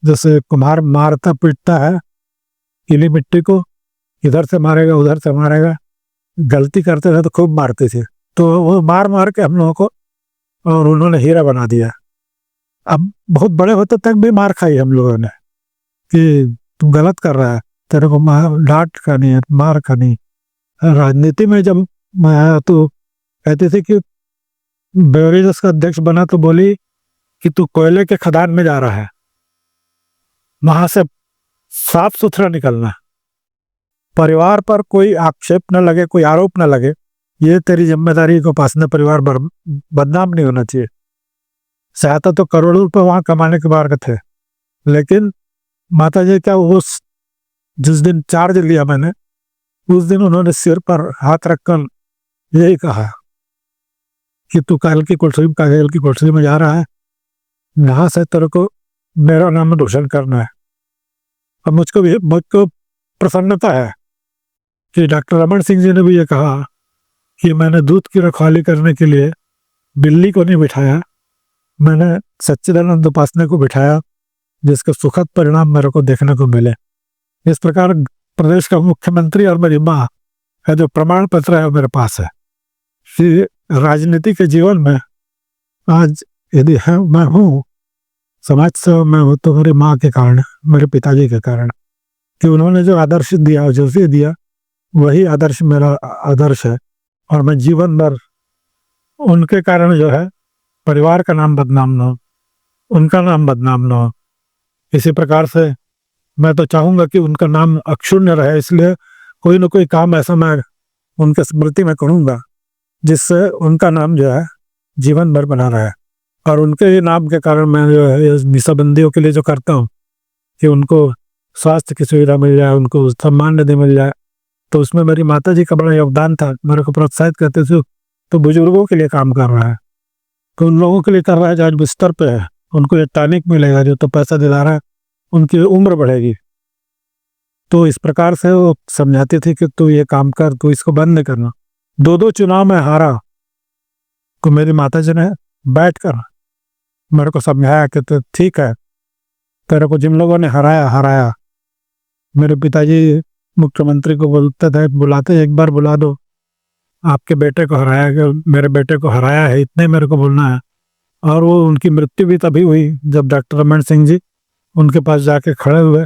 B: जैसे कुम्हार मारता पीटता है गीली मिट्टी को, इधर से मारेगा उधर से मारेगा, गलती करते थे तो खूब मारते थे, तो वो मार मार के हम लोगों को और उन्होंने हीरा बना दिया। अब बहुत बड़े होते तक भी मार खाई हम लोगों ने कि तू गलत कर रहा है, तेरे को डांट खानी है, मार खानी। राजनीति में जब मैं आया तो कहते थे कि बेवरेजेस का अध्यक्ष बना तो बोली कि तू कोयले के खदान में जा रहा है, वहां से साफ सुथरा निकलना, परिवार पर कोई आक्षेप न लगे, कोई आरोप न लगे, ये तेरी जिम्मेदारी को उपासना परिवार बदनाम नहीं होना चाहिए। सहायता तो करोड़ों रुपए वहां कमाने के बारे थे, लेकिन माता जी का उस जिस दिन चार्ज लिया मैंने, उस दिन उन्होंने सिर पर हाथ रखकर यही कहा कि तू काल की कुर्सी में जा रहा है, यहाँ से तेरे को मेरा नाम रोशन करना है। अब मुझको प्रसन्नता है कि डॉक्टर रमन सिंह जी ने भी ये कहा कि मैंने दूध की रखवाली करने के लिए बिल्ली को नहीं बिठाया, मैंने सच्चिदानंद उपासना को बिठाया, जिसके सुखद परिणाम मेरे को देखने को मिले। इस प्रकार प्रदेश का मुख्यमंत्री और मेरी माँ का जो प्रमाण पत्र है वो मेरे पास है कि राजनीति के जीवन में आज यदि है मैं हूँ, समाज सेवा में हूँ, तो मेरी माँ के कारण, मेरे पिताजी के कारण, कि उन्होंने जो आदर्श दिया, जो भी दिया, वही आदर्श मेरा आदर्श है। और मैं जीवन भर उनके कारण जो है परिवार का नाम बदनाम ना हो, उनका नाम बदनाम ना हो। इसी प्रकार से मैं तो चाहूँगा कि उनका नाम अक्षुण्य रहे, इसलिए कोई ना कोई काम ऐसा मैं उनके स्मृति में करूँगा जिससे उनका नाम जो है जीवन भर बना रहे। और उनके ही नाम के कारण मैं जो है निशाबंदियों के लिए जो करता हूँ कि उनको स्वास्थ्य की सुविधा मिल जाए, उनको सम्मान निधि मिल जाए, तो उसमें मेरी माता जी का बड़ा योगदान था। मेरे को प्रोत्साहित करते थे, तो बुजुर्गों के लिए काम कर रहा है, तो उन लोगों के लिए कर रहा है जो आज बिस्तर पे है, उनको ये टॉनिक मिलेगा, जो तो पैसा दिला रहा है, उनकी उम्र बढ़ेगी। तो इस प्रकार से वो समझाती थी कि तू ये काम कर, तू इसको बंद नहीं करना। 2 चुनाव में हारा तो मेरी माता जी ने बैठ कर मेरे को समझाया कि तो ठीक है, तेरे को जिन लोगों ने हराया। मेरे पिताजी मुख्यमंत्री को बोलते थे, बुलाते, एक बार बुला दो, आपके बेटे को हराया गया, मेरे बेटे को हराया है, इतने मेरे को बोलना है। और वो उनकी मृत्यु भी तभी हुई जब डॉक्टर रमन सिंह जी उनके पास जाके खड़े हुए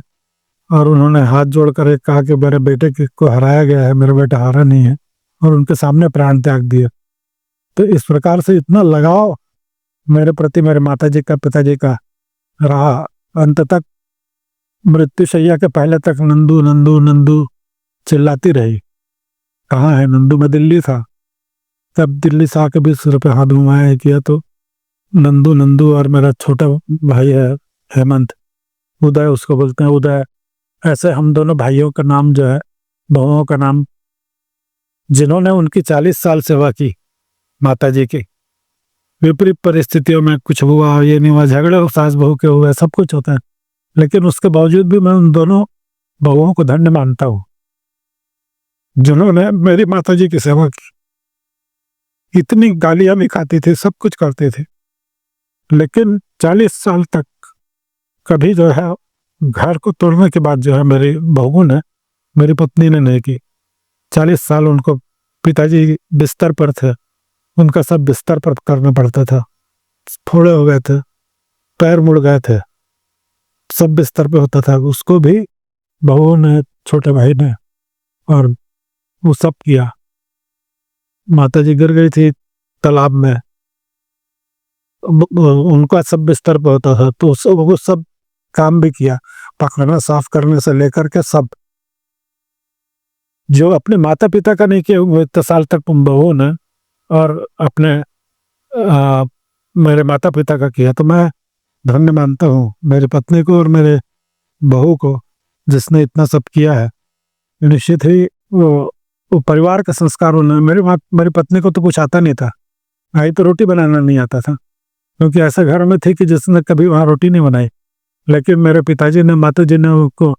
B: और उन्होंने हाथ जोड़ कर कहा कि मेरे बेटे को हराया गया है, मेरा बेटा हारा नहीं है, और उनके सामने प्राण त्याग दिए। तो इस प्रकार से इतना लगाव मेरे प्रति मेरे माता जी का, पिताजी का रहा। अंत तक मृत्युशैया के पहले तक नंदू नंदू नंदू चिल्लाती रही। कहाँ है नंदू? मैं दिल्ली था, तब दिल्ली से आके 20 रुपये हाथ घुमाया किया तो नंदू नंदू। और मेरा छोटा भाई है हेमंत, उदय उसको बोलते हैं, उदय। ऐसे हम दोनों भाइयों का नाम जो है, बहुओं का नाम, जिन्होंने उनकी 40 साल सेवा की माता जी की। विपरीत परिस्थितियों में कुछ हुआ, ये नहीं हुआ, झगड़े सास बहू के हुए, सब कुछ होता है, लेकिन उसके बावजूद भी मैं उन दोनों बहुओं को धन्य मानता हूँ जिन्होंने मेरी माता जी की सेवा की। इतनी गालियां भी खाती थी, सब कुछ करते थे, लेकिन 40 साल तक कभी जो है घर को तोड़ने के बाद जो है मेरी बहू ने, मेरी पत्नी ने नहीं की। 40 साल उनको, पिताजी बिस्तर पर थे, उनका सब बिस्तर पर करना पड़ता था, फोड़े हो गए थे, पैर मुड़ गए थे, सब बिस्तर पे होता था, उसको भी बहू ने, छोटे भाई ने, और वो सब किया। माता जी गिर गई थी तालाब में, उनका सब बिस्तर पे होता था, तो वो सब काम भी किया, पकाना साफ करने से लेकर के सब, जो अपने माता पिता का नहीं किया वो इतने साल तक बहू ने और अपने मेरे माता पिता का किया। तो मैं धन्य मानता हूँ मेरी पत्नी को और मेरे बहू को, जिसने इतना सब किया है। निश्चित ही वो परिवार का संस्कार उन्होंने, मेरी पत्नी को तो कुछ आता नहीं था, आई तो रोटी बनाना नहीं आता था, क्योंकि ऐसे घर में थी कि जिसने कभी वहाँ रोटी नहीं बनाई। लेकिन मेरे पिताजी ने, माता जी ने उनको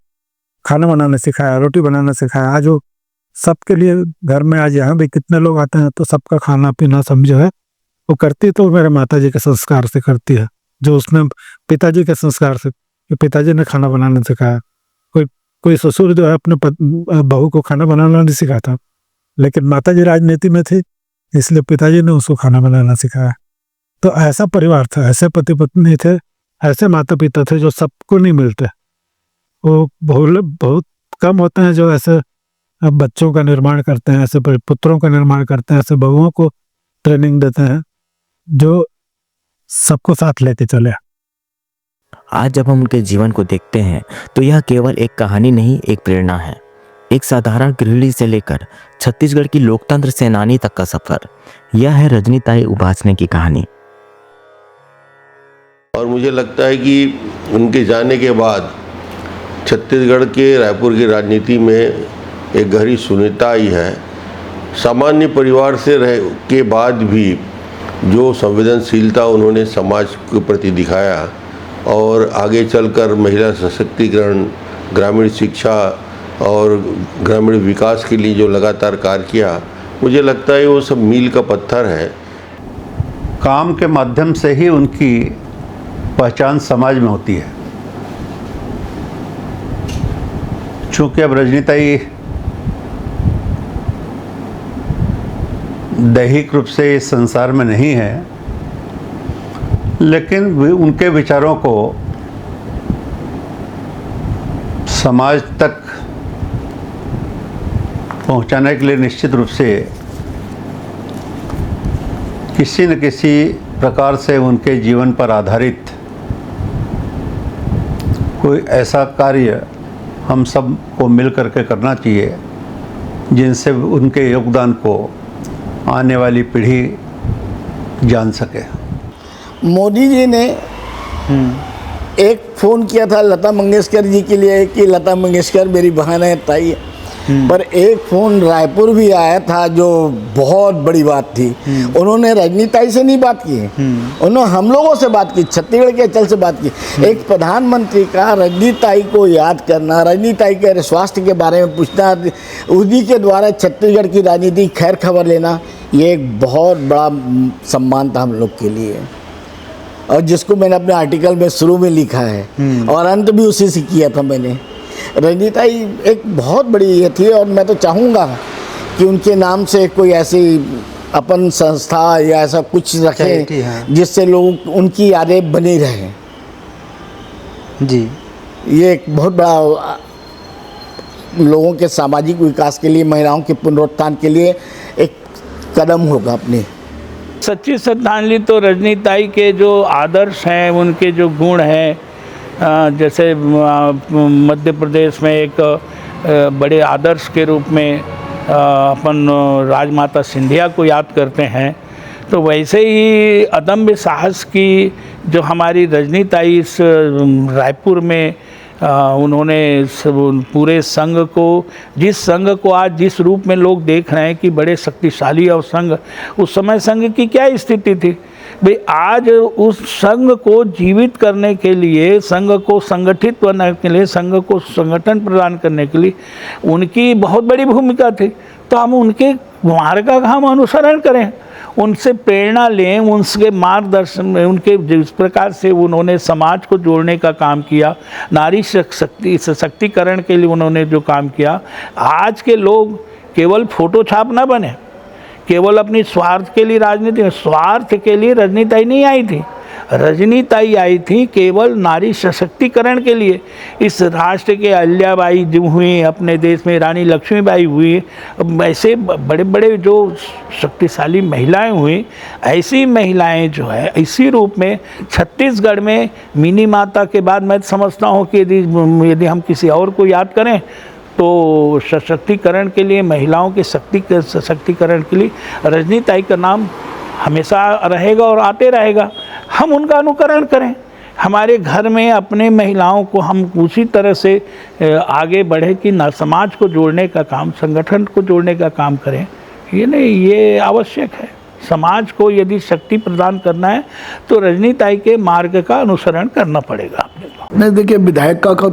B: खाना बनाना सिखाया, रोटी बनाना सिखाया। आज वो सबके लिए घर में, आज यहाँ भी कितने लोग आते हैं तो सबका खाना पीना समझो है वो करती, तो मेरे माता जी के संस्कार से करती है, जो उसने पिताजी के संस्कार से कि पिताजी ने खाना बनाना सिखाया, कोई ससुर जो है अपने बहू को खाना बनाना नहीं सिखाता, लेकिन माताजी राजनीति में थी इसलिए पिताजी ने उसको खाना बनाना सिखाया। तो ऐसा परिवार था, ऐसे पति पत्नी थे, ऐसे माता पिता थे जो सबको नहीं मिलते। वो बहुत कम होते हैं जो ऐसे बच्चों का निर्माण करते हैं, ऐसे पुत्रों का निर्माण करते हैं, ऐसे बहुओं को ट्रेनिंग देते हैं जो सबको साथ लेके चले।
I: आज जब हम उनके जीवन को देखते हैं तो यह केवल एक कहानी नहीं, एक प्रेरणा है। एक साधारण गृहिणी से लेकर छत्तीसगढ़ की लोकतंत्र सेनानी तक का सफर, यह है रजनीताई उपासने की कहानी।
M: और मुझे लगता है कि उनके जाने के बाद छत्तीसगढ़ के रायपुर की राजनीति में एक गहरी शून्यता आई है। सामान्य परिवार से रह के बाद भी जो संवेदनशीलता उन्होंने समाज के प्रति दिखाया और आगे चलकर महिला सशक्तिकरण, ग्रामीण शिक्षा और ग्रामीण विकास के लिए जो लगातार कार्य किया, मुझे लगता है वो सब मील का पत्थर है।
F: काम के माध्यम से ही उनकी पहचान समाज में होती है। चूँकि अब रजनीताई दैहिक रूप से इस संसार में नहीं है, लेकिन उनके विचारों को समाज तक पहुंचाने के लिए निश्चित रूप से किसी न किसी प्रकार से उनके जीवन पर आधारित कोई ऐसा कार्य हम सब को मिल करके करना चाहिए जिनसे उनके योगदान को आने वाली पीढ़ी जान सके।
D: मोदी जी ने एक फ़ोन किया था लता मंगेशकर जी के लिए कि लता मंगेशकर मेरी बहन है, ताई है, पर एक फ़ोन रायपुर भी आया था जो बहुत बड़ी बात थी। उन्होंने रजनीताई से नहीं बात की, उन्होंने हम लोगों से बात की, छत्तीसगढ़ के अंचल से बात की। एक प्रधानमंत्री का रजनीताई को याद करना, रजनीताई के स्वास्थ्य के बारे में पूछना, उन्हीं के द्वारा छत्तीसगढ़ की राजनीति खैर खबर लेना, ये एक बहुत बड़ा सम्मान था हम लोग के लिए, और जिसको मैंने अपने आर्टिकल में शुरू में लिखा है और अंत भी उसी से किया था मैंने। रजनीताई एक बहुत बड़ी ये थी, और मैं तो चाहूँगा कि उनके नाम से कोई ऐसी अपन संस्था या ऐसा कुछ रखें जिससे लोग उनकी यादें बनी रहें जी। ये एक बहुत बड़ा लोगों के सामाजिक विकास के लिए, महिलाओं के पुनरुत्थान के लिए एक कदम होगा अपने।
E: सच्ची श्रद्धांजलि तो रजनीताई के जो आदर्श हैं, उनके जो गुण हैं, जैसे मध्य प्रदेश में एक बड़े आदर्श के रूप में अपन राजमाता सिंधिया को याद करते हैं, तो वैसे ही अदम्य साहस की जो हमारी रजनीताई इस रायपुर में उन्होंने पूरे संघ को, जिस संघ को आज जिस रूप में लोग देख रहे हैं कि बड़े शक्तिशाली और संघ, उस समय संघ की क्या स्थिति थी भाई। आज उस संघ को जीवित करने के लिए, संघ को संगठित करने के लिए, संघ को संगठन प्रदान करने के लिए उनकी बहुत बड़ी भूमिका थी। तो हम उनके मार्ग का हम अनुसरण करें, उनसे प्रेरणा लें, उनके मार्गदर्शन में, उनके जिस प्रकार से उन्होंने समाज को जोड़ने का काम किया, नारी सशक्तिकरण के लिए उन्होंने जो काम किया। आज के लोग केवल फोटो छाप ना बने, केवल अपनी स्वार्थ के लिए राजनीति, स्वार्थ के लिए रजनीताई नहीं आई थी। रजनीताई आई थी केवल नारी सशक्तिकरण के लिए। इस राष्ट्र के अहिल्याबाई जो हुई, अपने देश में रानी लक्ष्मीबाई हुई, ऐसे बड़े बड़े जो शक्तिशाली महिलाएं हुई, ऐसी महिलाएं जो है इसी रूप में छत्तीसगढ़ में मिनी माता के बाद मैं समझता हूँ कि यदि हम किसी और को याद करें तो सशक्तिकरण के लिए, महिलाओं के सशक्तिकरण के लिए रजनीताई का नाम हमेशा रहेगा और आते रहेगा। हम उनका अनुकरण करें, हमारे घर में अपने महिलाओं को हम उसी तरह से आगे बढ़े कि ना समाज को जोड़ने का काम, संगठन को जोड़ने का काम करें। ये नहीं, ये आवश्यक है। समाज को यदि शक्ति प्रदान करना है तो रजनीताई के मार्ग का अनुसरण करना पड़ेगा अपने को।
K: नहीं, देखिए विधायक का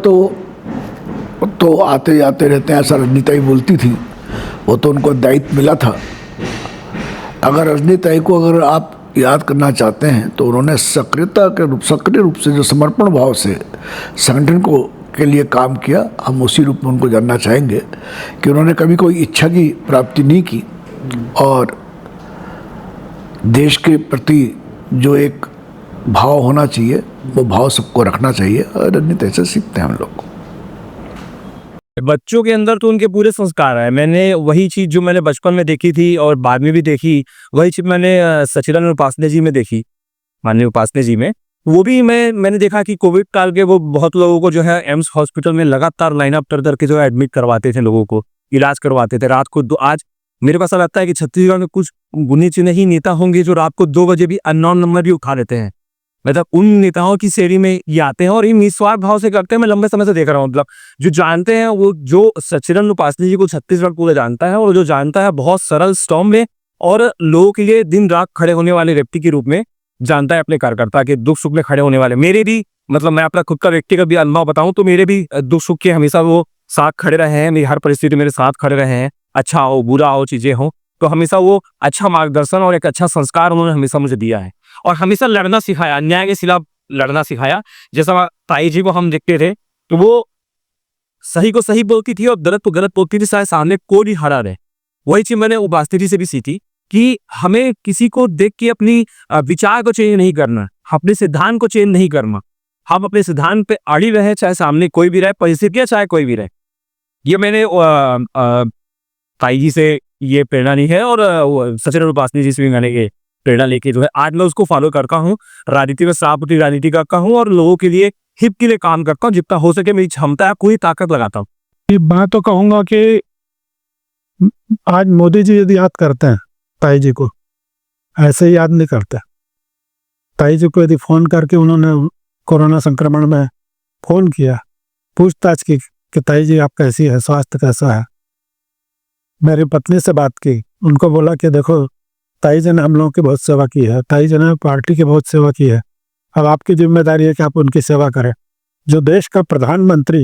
K: तो आते जाते रहते हैं, ऐसा रजनीताई बोलती थी, वो तो उनको दायित्व मिला था। अगर रजनीताई को अगर आप याद करना चाहते हैं तो उन्होंने सक्रिय रूप से जो समर्पण भाव से संगठन को के लिए काम किया, हम उसी रूप में उनको जानना चाहेंगे कि उन्होंने कभी कोई इच्छा की प्राप्ति नहीं की और देश के प्रति जो एक भाव होना चाहिए वो भाव सबको रखना चाहिए और राजनीति ऐसे सीखते हैं हम लोग।
R: बच्चों के अंदर तो उनके पूरे संस्कार है। मैंने वही चीज़ जो मैंने बचपन में देखी थी और बाद में भी देखी, वही चीज़ मैंने सच्चिदानंद उपासने जी में देखी, माननीय उपासने जी में। वो भी मैंने देखा कि कोविड काल के वो बहुत लोगों को जो है एम्स हॉस्पिटल में लगातार लाइन अप कर के जो है एडमिट करवाते थे, लोगों को इलाज करवाते थे रात को। आज मेरे पास लगता है कि छत्तीसगढ़ में कुछ गुनी चुने ही नेता होंगे जो रात को 2 बजे भी अननोन नंबर भी उठा लेते हैं। मतलब उन नेताओं की श्रेणी में ये आते हैं और ये निस्वार्थ भाव से करते हैं। मैं लंबे समय से देख रहा हूँ, मतलब जो जानते हैं वो, जो सच्चिदानंद उपासने जी को छत्तीसगढ़ पूरा जानता है और जो जानता है बहुत सरल स्टॉर्म में और लोगों के लिए दिन रात खड़े होने वाले व्यक्ति के रूप में जानता है, अपने कार्यकर्ता के दुख सुख में खड़े होने वाले। मेरे भी मतलब मैं अपना खुद का व्यक्तिगत भी अनुभव बताऊं तो मेरे भी दुख सुख के हमेशा वो साथ खड़े रहे हैं, मेरी हर परिस्थिति मेरे साथ खड़े रहे हैं, अच्छा हो बुरा हो चीजें हो तो हमेशा वो अच्छा मार्गदर्शन और एक अच्छा संस्कार उन्होंने हमेशा मुझे दिया है और हमेशा लड़ना सिखाया, अन्याय के खिलाफ लड़ना सिखाया। जैसा ताई जी को हम देखते थे तो वो सही को सही बोलती थी और गलत को गलत बोलती थी, शायद सामने कोई भी हरा रहे। वही चीज मैंने उपासने जी से भी सीखी कि हमें किसी को देख के अपनी विचार को चेंज नहीं करना, अपने सिद्धांत को चेंज नहीं करना। हम अपने सिद्धांत पे अड़ी रहे, चाहे सामने कोई भी रहे, परिस्थितियां चाहे कोई भी रहे। ये मैंने ताई जी से ये प्रेरणा नहीं है और सच्चिदानंद उपासने जी से भी मैंने ये प्रेरणा लेके जो है आज मैं उसको फॉलो करता हूँ। राजनीति में सभापति राजनीति करता हूँ और लोगों के लिए हित के लिए काम करता हूँ, जितना हो सके मेरी क्षमता है पूरी ताकत लगाता हूँ।
B: मैं तो कहूँगा कि आज मोदी जी यदि याद करते हैं ताई जी को, ऐसे ही याद नहीं करते। ताई जी को यदि फोन करके उन्होंने कोरोना संक्रमण में फोन किया, पूछताछ की कि ताई जी आप कैसी है, स्वास्थ्य कैसा है। मेरी पत्नी से बात की, उनको बोला कि देखो ताई जी ने हम लोगों की बहुत सेवा की है, ताई जी ने पार्टी की बहुत सेवा की है, अब आपकी जिम्मेदारी है कि आप उनकी सेवा करें। जो देश का प्रधानमंत्री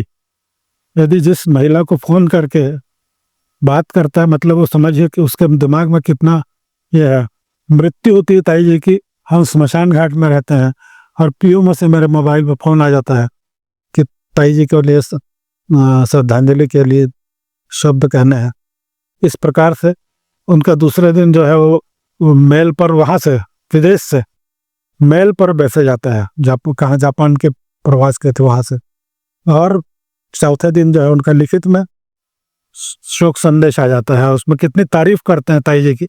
B: यदि जिस महिला को फोन करके बात करता है, मतलब वो समझिए कि उसके दिमाग में कितना ये है। मृत्यु होती है ताई जी की, हम स्मशान घाट में रहते हैं और पीओ से मेरे मोबाइल पर फोन आ जाता है कि ताई जी के लिए श्रद्धांजलि के लिए शब्द कहने हैं। इस प्रकार से उनका दूसरे दिन जो है वो मेल पर, वहाँ से विदेश से मेल पर मैसेज आता है, कहाँ जापान के प्रवास के थे वहाँ से, और चौथे दिन जो है उनका लिखित में शोक संदेश आ जाता है। उसमें कितनी तारीफ करते हैं ताई जी की,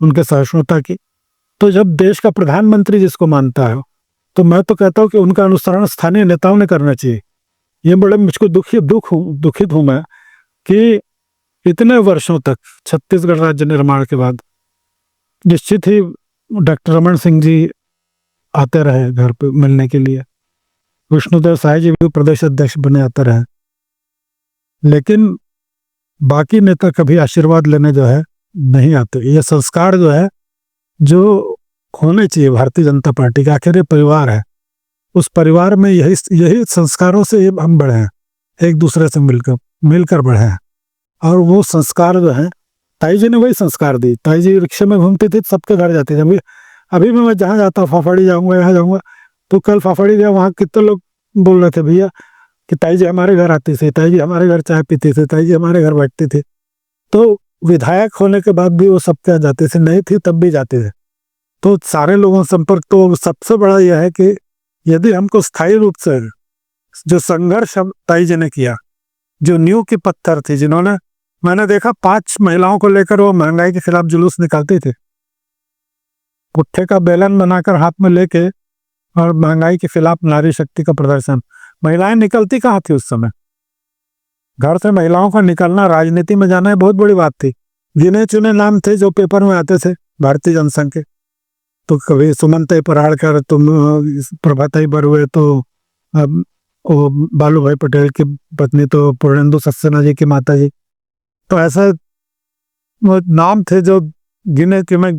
B: उनके सहिष्णुता की। तो जब देश का प्रधानमंत्री जिसको मानता है तो मैं तो कहता हूँ कि उनका अनुसरण स्थानीय नेताओं ने करना चाहिए। ये बड़े मुझको दुखित हूँ मैं कि इतने वर्षों तक छत्तीसगढ़ राज्य निर्माण के बाद निश्चित ही डॉक्टर रमन सिंह जी आते रहे घर पे मिलने के लिए, विष्णुदेव साय जी भी प्रदेश अध्यक्ष बने आते रहे, लेकिन बाकी नेता कभी आशीर्वाद लेने जो है नहीं आते। ये संस्कार जो है जो होने चाहिए भारतीय जनता पार्टी का, आखिर ये परिवार है, उस परिवार में यही संस्कारों से हम बढ़े हैं, एक दूसरे से मिलकर बढ़े हैं। और वो संस्कार जो है ताई जी ने वही संस्कार दी। ताई जी रिक्शे में घूमती थी, सबके घर जाती थी। अभी भी मैं जहाँ जाता हूँ, फाफड़ी जाऊँगा, यहाँ जाऊँगा, तो कल फाफड़ी गया, वहाँ कितने लोग बोल रहे थे भैया कि ताई जी हमारे घर आती थी, ताई जी हमारे घर चाय पीती थी, ताई जी हमारे घर बैठती थी। तो विधायक होने के बाद भी वो सबके यहाँ जाते थे, नहीं थी तब भी जाते थे। तो सारे लोगों संपर्क, तो सबसे बड़ा यह है कि यदि हमको स्थायी रूप से जो संघर्ष ताई जी ने किया, जो नींव की पत्थर थी, जिन्होंने, मैंने देखा 5 महिलाओं को लेकर वो महंगाई के खिलाफ जुलूस निकालते थे, पुट्ठे का बेलन बनाकर हाथ में लेके, और महंगाई के खिलाफ नारी शक्ति का प्रदर्शन। महिलाएं निकलती कहाँ थी उस समय? घर से महिलाओं का निकलना, राजनीति में जाना बहुत बड़ी बात थी। गिने चुने नाम थे जो पेपर में आते थे भारतीय जनसंघ के, तो कभी सुमनताई पराड़कर, तुम प्रभाताई बरुए, तो वो बालू भाई पटेल की पत्नी तो पूर्णेंदु सक्सेना जी की माता जी। तो ऐसा नाम थे जो गिने चुने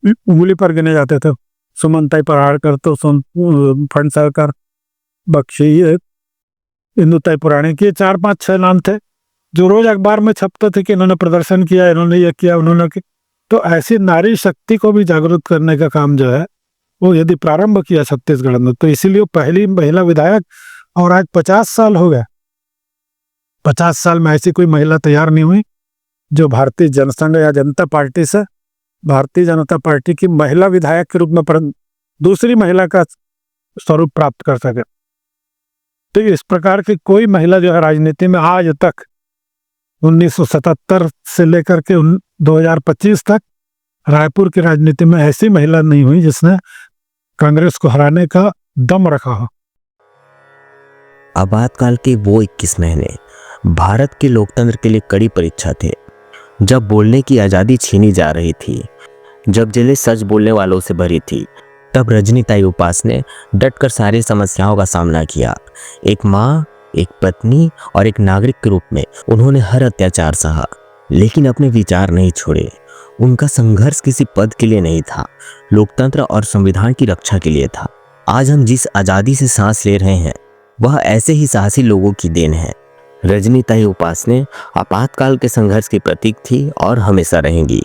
B: उंगली पर गिने जाते थे। सुमनताई पराड़कर, तो फणसरकर, बख्शी, इंदुताई पुराणिक, ये 4-5-6 नाम थे जो रोज अखबार में छपते थे कि इन्होंने प्रदर्शन किया, इन्होंने ये किया, उन्होंने। तो ऐसी नारी शक्ति को भी जागरूक करने का काम जो है वो यदि प्रारंभ किया छत्तीसगढ़ में, तो इसीलिए वो पहली महिला विधायक, और आज 50 साल हो गए, 50 साल में ऐसी कोई महिला तैयार नहीं हुई जो भारतीय जनसंघ या जनता पार्टी से भारतीय जनता पार्टी की महिला विधायक के रूप में दूसरी महिला का स्वरूप प्राप्त कर सके। तो इस प्रकार की कोई महिला जो है राजनीति में आज तक 1977 से लेकर के 2025 तक रायपुर की राजनीति में ऐसी महिला नहीं हुई जिसने कांग्रेस को हराने का दम रखा हो।
I: आपातकाल के वो 21 महीने भारत के लोकतंत्र के लिए कड़ी परीक्षा थे। जब बोलने की आज़ादी छीनी जा रही थी, जब जेलें सच बोलने वालों से भरी थी, तब रजनीताई उपास ने डटकर सारी समस्याओं का सामना किया। एक माँ, एक पत्नी और एक नागरिक के रूप में उन्होंने हर अत्याचार सहा, लेकिन अपने विचार नहीं छोड़े। उनका संघर्ष किसी पद के लिए नहीं था, लोकतंत्र और संविधान की रक्षा के लिए था। आज हम जिस आज़ादी से सांस ले रहे हैं वह ऐसे ही साहसी लोगों की देन है। रजनीताई उपासने आपातकाल के संघर्ष की प्रतीक थी और हमेशा रहेंगी।